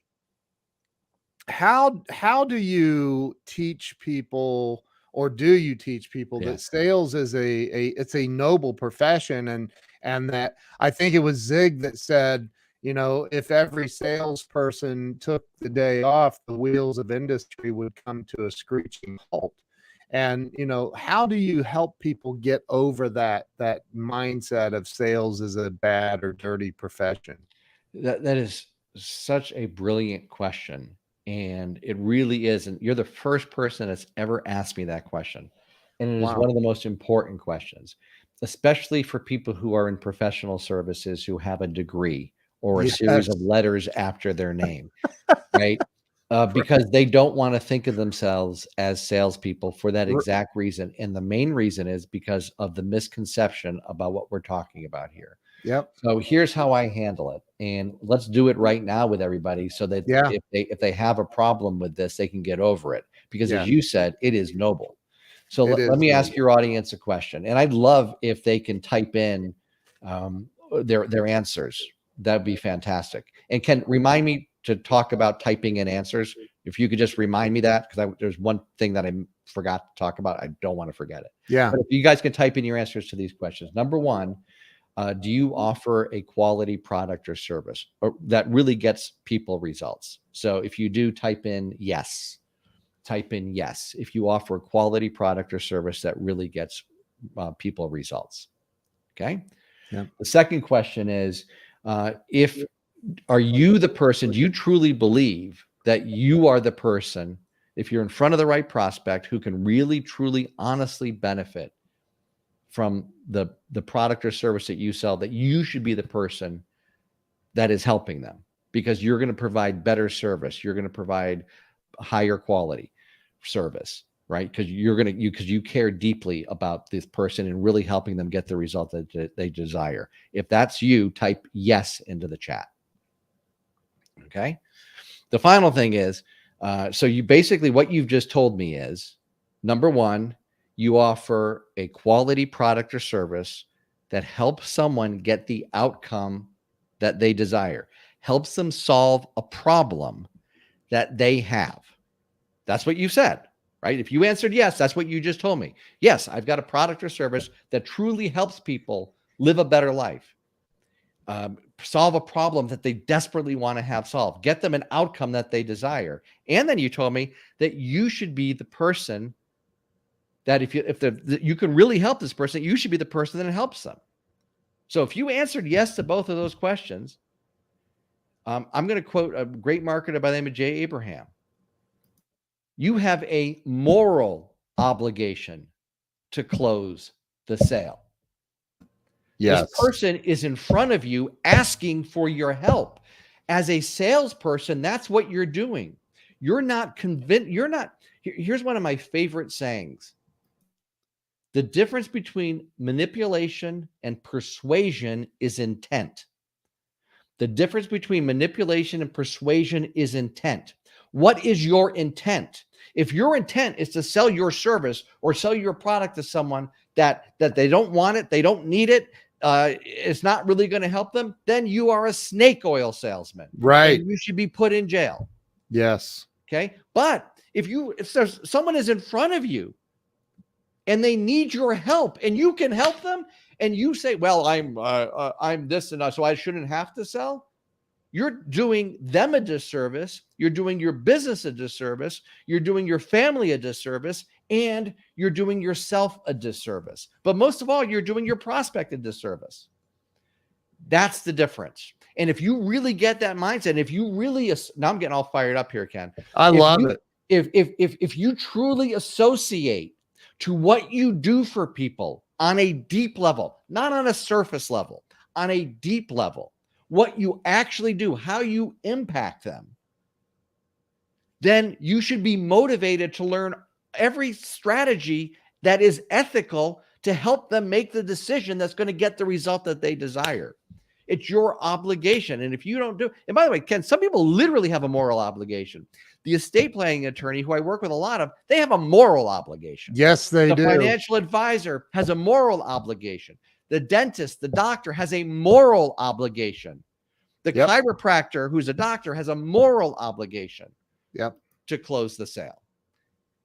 how do you teach people, or do you teach people that sales is it's a noble profession, and that, I think it was Zig that said, if every salesperson took the day off, the wheels of industry would come to a screeching halt. And, how do you help people get over that mindset of sales is a bad or dirty profession? That is such a brilliant question. And it really is. And you're the first person that's ever asked me that question. And it is one of the most important questions, especially for people who are in professional services who have a degree or a series of letters after their name, right? Because they don't want to think of themselves as salespeople for that exact reason. And the main reason is because of the misconception about what we're talking about here. Yep. So here's how I handle it, and let's do it right now with everybody, so that if they have a problem with this, they can get over it. Because as you said, it is noble. So let me ask your audience a question, and I'd love if they can type in their answers. That'd be fantastic. And Ken, remind me to talk about typing in answers. If you could just remind me that, because there's one thing that I forgot to talk about. I don't want to forget it. Yeah. But if you guys can type in your answers to these questions. Number one. Do you offer a quality product or service that really gets people results? So if you do, type in yes. Type in yes if you offer a quality product or service that really gets people results. Okay. Yeah. The second question is, are you the person? Do you truly believe that you are the person, if you're in front of the right prospect, who can really, truly, honestly benefit from the product or service that you sell, that you should be the person that is helping them, because you're going to provide better service. You're going to provide higher quality service, right? Because you care deeply about this person and really helping them get the result that they desire. If that's you, type yes into the chat. Okay. The final thing is, so you basically, what you've just told me is, number one, you offer a quality product or service that helps someone get the outcome that they desire, helps them solve a problem that they have. That's what you said, right? If you answered yes, that's what you just told me. Yes, I've got a product or service that truly helps people live a better life, solve a problem that they desperately want to have solved, get them an outcome that they desire. And then you told me that you should be the person that if you can really help this person, you should be the person that helps them. So if you answered yes to both of those questions, I'm going to quote a great marketer by the name of Jay Abraham. You have a moral obligation to close the sale. Yes. This person is in front of you asking for your help. As a salesperson, that's what you're doing. You're not convinced. Here's one of my favorite sayings. The difference between manipulation and persuasion is intent. The difference between manipulation and persuasion is intent. What is your intent? If your intent is to sell your service or sell your product to someone that they don't want it, they don't need it, it's not really going to help them, then you are a snake oil salesman. Right. And you should be put in jail. Yes. Okay. But if there's someone is in front of you and they need your help and you can help them, and you say, well, I'm this and so I shouldn't have to sell, you're doing them a disservice. You're doing your business a disservice. You're doing your family a disservice, and you're doing yourself a disservice. But most of all, you're doing your prospect a disservice. That's the difference. And if you really get that mindset, if you really, now I'm getting all fired up here, Ken. I love it. If you truly associate to what you do for people on a deep level, not on a surface level, on a deep level, what you actually do, how you impact them, then you should be motivated to learn every strategy that is ethical to help them make the decision that's going to get the result that they desire. It's your obligation. And if you don't do, and by the way, Ken, some people literally have a moral obligation. The estate planning attorney, who I work with a lot of, they have a moral obligation. Yes, they do. The financial advisor has a moral obligation. The dentist, the doctor has a moral obligation. The chiropractor, who's a doctor, has a moral obligation to close the sale.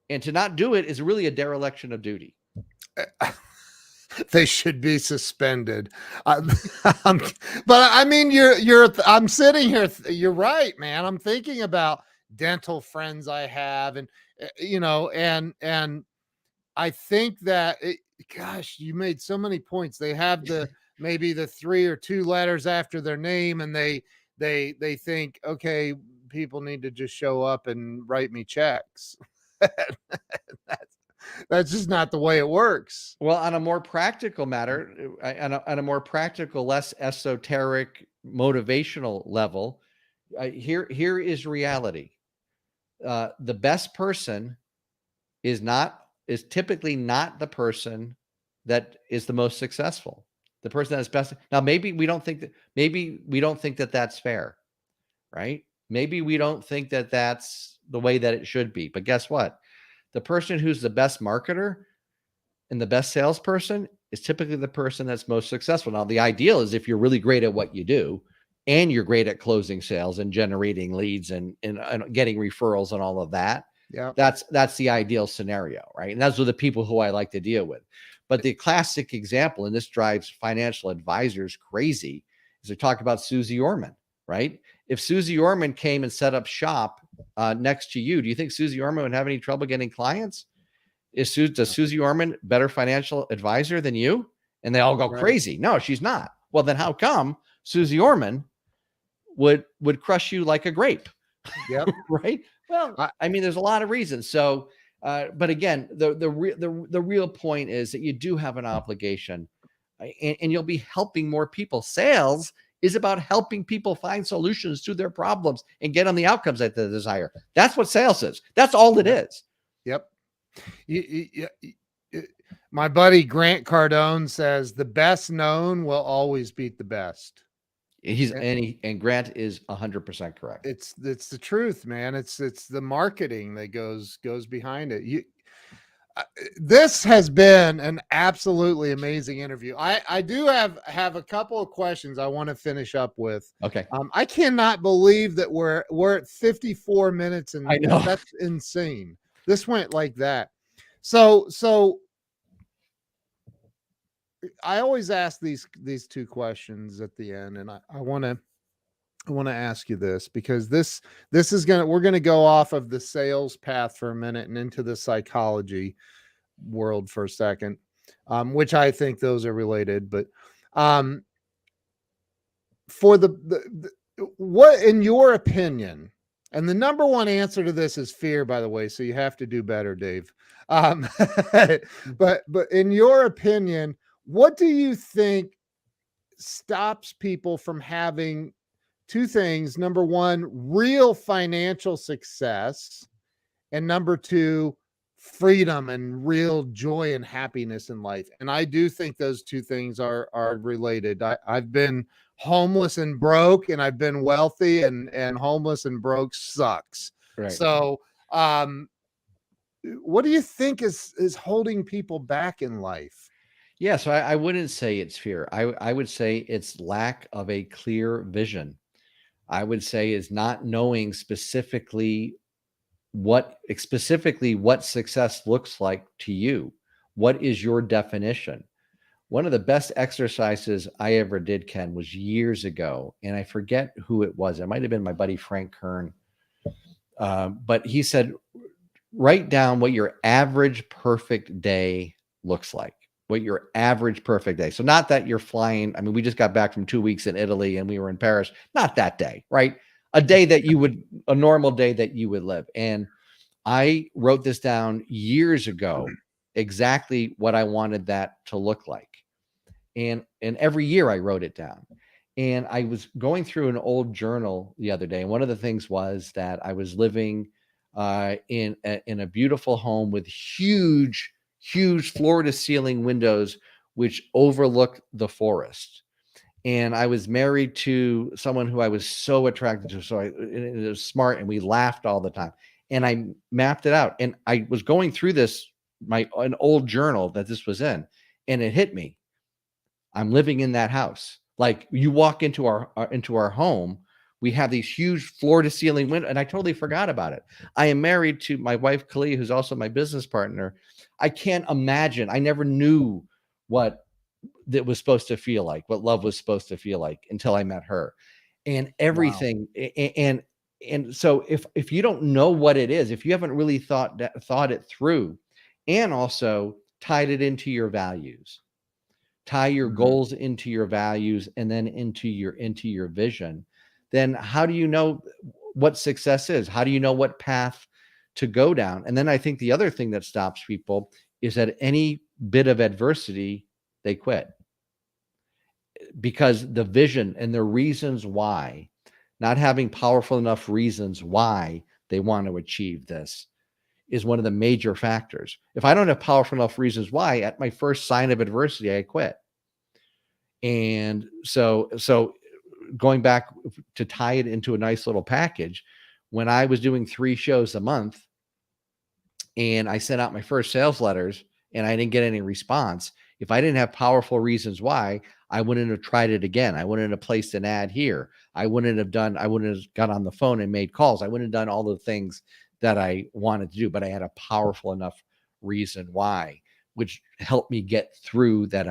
And to not do it is really a dereliction of duty. They should be suspended. But I mean, I'm sitting here. You're right, man. I'm thinking about dental friends I have, and and I think that gosh, you made so many points. They have maybe the 3 or 2 letters after their name, and they think, okay, people need to just show up and write me checks. That's just not the way it works. Well, on a more practical matter, on a more practical, less esoteric, motivational level, here is reality. The best person is typically not the person that is the most successful. The person that is best. Now, maybe we don't think that that's fair, right? Maybe we don't think that that's the way that it should be. But guess what? The person who's the best marketer and the best salesperson is typically the person that's most successful. Now, the ideal is if you're really great at what you do and you're great at closing sales and generating leads and getting referrals and all of that. Yeah, that's the ideal scenario, right? And those are the people who I like to deal with. But the classic example, and this drives financial advisors crazy, is they talk about Susie Orman, right? If Susie Orman came and set up shop next to you, do you think Susie Orman would have any trouble getting clients? Does Susie Orman better financial advisor than you? And they all go crazy. No, she's not. Well, then how come Susie Orman would crush you like a grape? Yep. Right. Well, I mean, there's a lot of reasons. So, but again, the real point is that you do have an obligation, and you'll be helping more people. Sales is about helping people find solutions to their problems and get them the outcomes that they desire. That's what sales is. That's all it is. Yep. My buddy Grant Cardone says the best known will always beat the best. And Grant is 100% correct. It's the truth, man. It's the marketing that goes behind it. This has been an absolutely amazing interview. I do have a couple of questions I want to finish up with. Okay. I cannot believe that we're at 54 minutes, and I know that's insane. This went like that. So I always ask these 2 questions at the end, and I want to ask you this, because this is we're going to go off of the sales path for a minute and into the psychology world for a second, which I think those are related. But for what, in your opinion, and the number one answer to this is fear, by the way, so you have to do better, Dave. But in your opinion, what do you think stops people from having two things? Number one, real financial success, and number two, freedom and real joy and happiness in life. And I do think those two things are related. I've been homeless and broke, and I've been wealthy, and homeless and broke sucks. Right. So what do you think is holding people back in life? Yeah, so I wouldn't say it's fear. I would say it's lack of a clear vision. I would say is not knowing specifically what success looks like to you. What is your definition? One of the best exercises I ever did, Ken, was years ago, and I forget who it was. It might have been my buddy Frank Kern. But he said, write down what your average perfect day looks like. What your average perfect day. So not that you're flying. I mean, we just got back from 2 weeks in Italy and we were in Paris. Not that day, right? A day that a normal day that you would live. And I wrote this down years ago, exactly what I wanted that to look like. And every year I wrote it down. And I was going through an old journal the other day. And one of the things was that I was living in a beautiful home with huge floor to ceiling windows, which overlook the forest. And I was married to someone who I was so attracted to. So it was smart, and we laughed all the time. And I mapped it out. And I was going through an old journal that this was in, and it hit me. I'm living in that house. Like, you walk into our home, we have these huge floor to ceiling windows, and I totally forgot about it. I am married to my wife, Kali, who's also my business partner. I can't imagine. I never knew what that was supposed to feel like, what love was supposed to feel like, until I met her. And everything. Wow. And so if you don't know what it is, if you haven't really thought it through, and also tied it into your values, tie your goals into your values, and then into your vision, then how do you know what success is? How do you know what path to go down? And then I think the other thing that stops people is at any bit of adversity, they quit, because the vision and the reasons why, not having powerful enough reasons why they want to achieve this, is one of the major factors. If I don't have powerful enough reasons why, at my first sign of adversity, I quit. And so going back to tie it into a nice little package, when I was doing 3 shows a month and I sent out my first sales letters and I didn't get any response, if I didn't have powerful reasons why, I wouldn't have tried it again. I wouldn't have placed an ad here. I wouldn't have got on the phone and made calls. I wouldn't have done all the things that I wanted to do, but I had a powerful enough reason why, which helped me get through that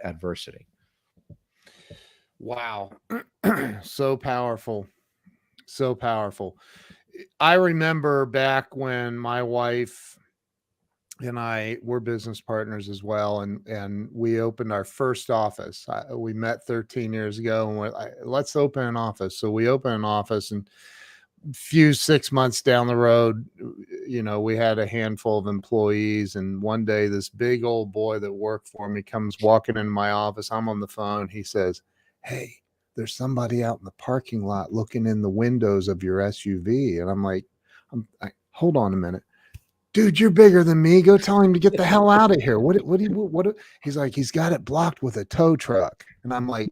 adversity. Wow. So powerful. So powerful. I remember back when my wife and I were business partners as well, and we opened our first office. We met 13 years ago, and we're like, let's open an office. So we opened an office, and few 6 months down the road, we had a handful of employees, and one day this big old boy that worked for me comes walking into my office. I'm on the phone. He says, "Hey, there's somebody out in the parking lot looking in the windows of your SUV." And I'm like, hold on a minute. Dude, you're bigger than me. Go tell him to get the hell out of here. What? He's like, he's got it blocked with a tow truck. And I'm like,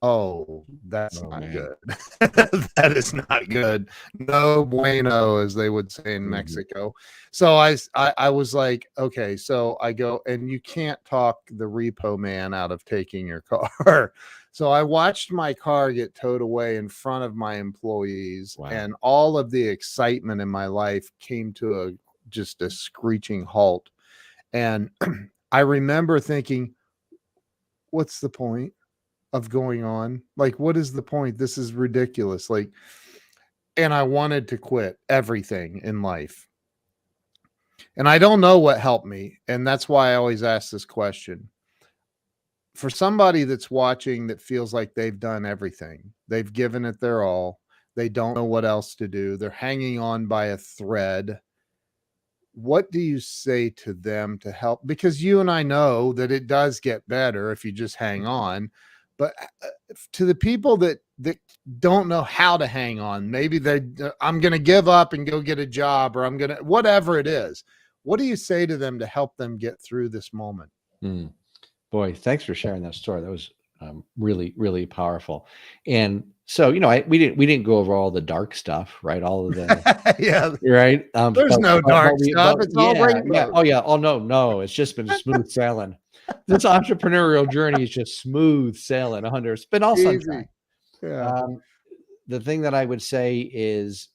oh, that's not good. That is not good. No bueno, as they would say in Mexico. So I was like, okay, so I go, and you can't talk the repo man out of taking your car. So I watched my car get towed away in front of my employees. Wow. And all of the excitement in my life came to just a screeching halt. And I remember thinking, what's the point of going on? Like, what is the point? This is ridiculous. Like, and I wanted to quit everything in life. And I don't know what helped me. And that's why I always ask this question. for somebody that's watching that feels like they've done everything, they've given it their all, they don't know what else to do, they're hanging on by a thread, what do you say to them to help? Because you and I know that it does get better if you just hang on. But to the people that don't know how to hang on, maybe I'm going to give up and go get a job, or I'm going to whatever it is. What do you say to them to help them get through this moment? Boy, thanks for sharing that story. That was really, really powerful. And so, we didn't go over all the dark stuff, right? All of the Yeah, right. there's no dark stuff. It's all Yeah, yeah. rainbow. Oh yeah. Oh no. It's just been smooth sailing. This entrepreneurial journey is just smooth sailing. 100. It's been all sunshine. Easy. Yeah. The thing that I would say is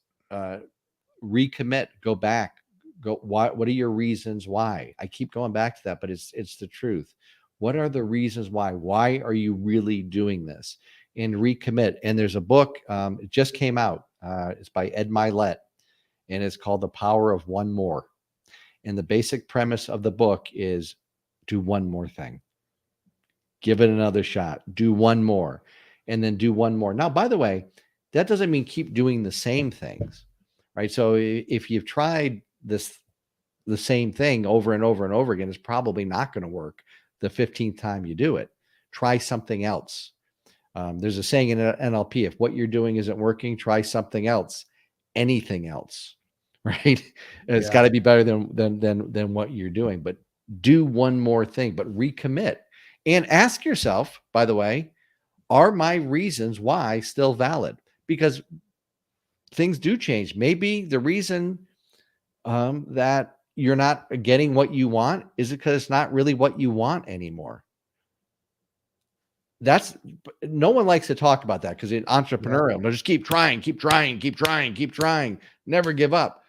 recommit, go back, what are your reasons why? I keep going back to that, but it's the truth. What are the reasons why are you really doing this? And recommit. And there's a book, it just came out, it's by Ed Milet, and it's called The Power of One More. And the basic premise of the book is do one more thing, give it another shot, do one more, and then do one more. Now, by the way, that doesn't mean keep doing the same things, right? So if you've tried the same thing over and over and over again, it's probably not going to work the 15th time you do it. Try something else. There's a saying in NLP, if what you're doing isn't working, try something else, anything else, right? It's got to be better than what you're doing, but do one more thing, but recommit and ask yourself, by the way, are my reasons why still valid? Because things do change. Maybe the reason that you're not getting what you want is because it's not really what you want anymore. No one likes to talk about that because it's entrepreneurial. They'll just keep trying, never give up.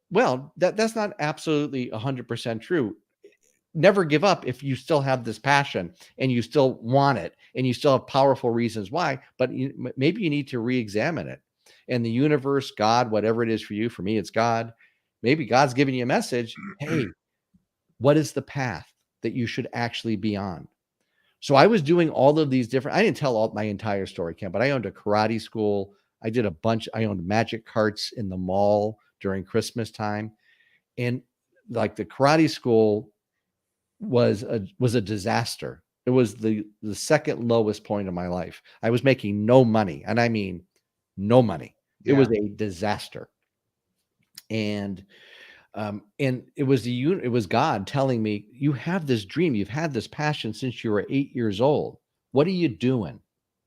Well, that's not absolutely 100% true. Never give up if you still have this passion and you still want it and you still have powerful reasons why, but maybe you need to re-examine it. And the universe, God, whatever it is for you, for me, it's God. Maybe God's giving you a message. Hey, what is the path that you should actually be on? So I was doing all of these different, I didn't tell all my entire story, Ken, but I owned a karate school. I owned magic carts in the mall during Christmas time. And like the karate school was a disaster. It was the second lowest point of my life. I was making no money, and I mean no money. It was a disaster. And it was God telling me, you have this dream, you've had this passion since you were 8 years old. What are you doing?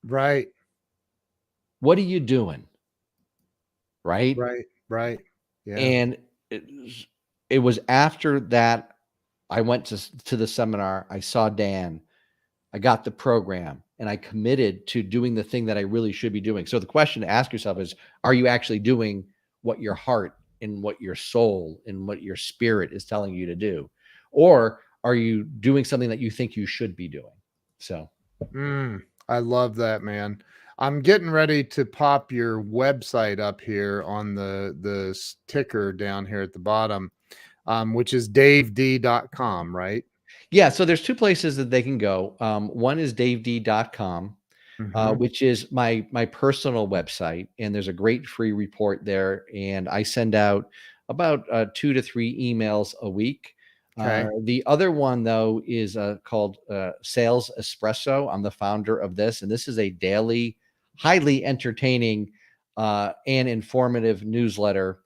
Right. What are you doing? Right. Yeah. And it was after that I went to the seminar. I saw Dan. I got the program, and I committed to doing the thing that I really should be doing. So the question to ask yourself is, are you actually doing what your heart and what your soul and what your spirit is telling you to do? Or are you doing something that you think you should be doing? So I love that, man. I'm getting ready to pop your website up here on the ticker down here at the bottom, which is davedee.com, right? Yeah. So there's two places that they can go. One is davedee.com, which is my personal website. And there's a great free report there. And I send out about 2 to 3 emails a week. Okay. The other one, though, is called Sales Espresso. I'm the founder of this. And this is a daily, highly entertaining and informative newsletter,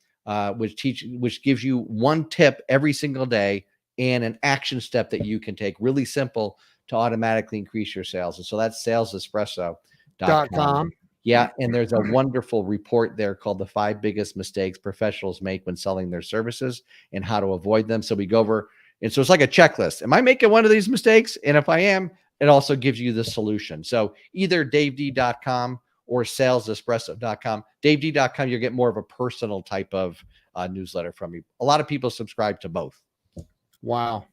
which gives you one tip every single day and an action step that you can take, really simple, to automatically increase your sales. And so that's salesespresso.com. Yeah. And there's a wonderful report there called The 5 Biggest Mistakes Professionals Make When Selling Their Services and How to Avoid Them. So we go over, and so it's like a checklist. Am I making one of these mistakes? And if I am, it also gives you the solution. So either davedee.com or salesespresso.com. davedee.com, you'll get more of a personal type of newsletter from me. A lot of people subscribe to both. Wow.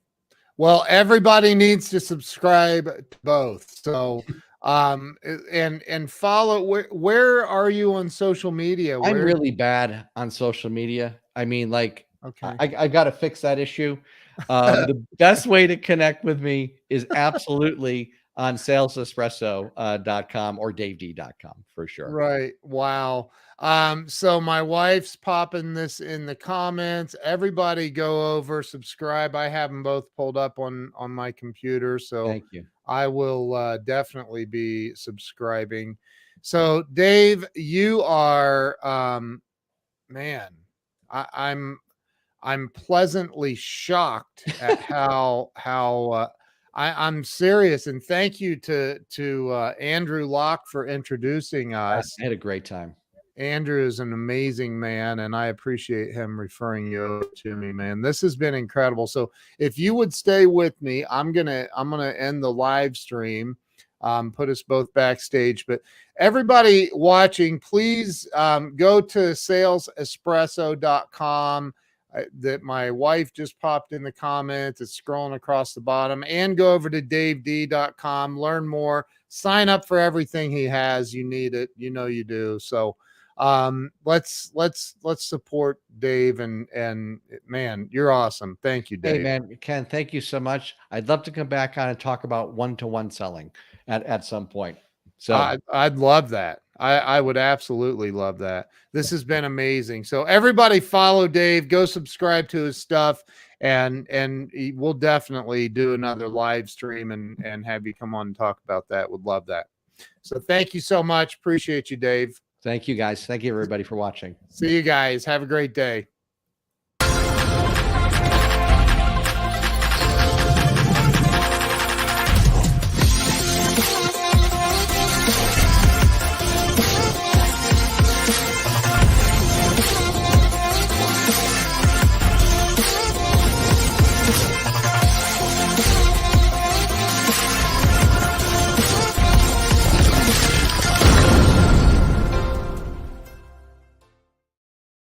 Well, everybody needs to subscribe to both. So, and follow. Where are you on social media? I'm really bad on social media. I mean, like Okay. I got to fix that issue. The best way to connect with me is absolutely on salesespresso.com or davedee.com for sure. Right. Wow. So my wife's popping this in the comments. Everybody go over, subscribe. I have them both pulled up on my computer, so Thank you. I will definitely be subscribing. So Dave, you are man, I'm pleasantly shocked at how I'm serious, and thank you to Andrew Locke for introducing us. I had a great time. Andrew is an amazing man, and I appreciate him referring you over to me, man. This has been incredible. So if you would stay with me, I'm gonna end the live stream, put us both backstage. But everybody watching, please go to salesespresso.com. That my wife just popped in the comments. It's scrolling across the bottom, and go over to davedee.com, learn more, sign up for everything he has. You need it. You know you do. So let's support Dave, and man, you're awesome. Thank you, Hey Dave. man, Ken, thank you so much. I'd love to come back on and talk about one-to-one selling at some point. So I'd love that. I would absolutely love that. This has been amazing. So everybody follow Dave, go subscribe to his stuff, and we'll definitely do another live stream and have you come on and talk about that. Would love that. So thank you so much. Appreciate you, Dave. thank you guys. Thank you everybody for watching. See you guys. Have a great day.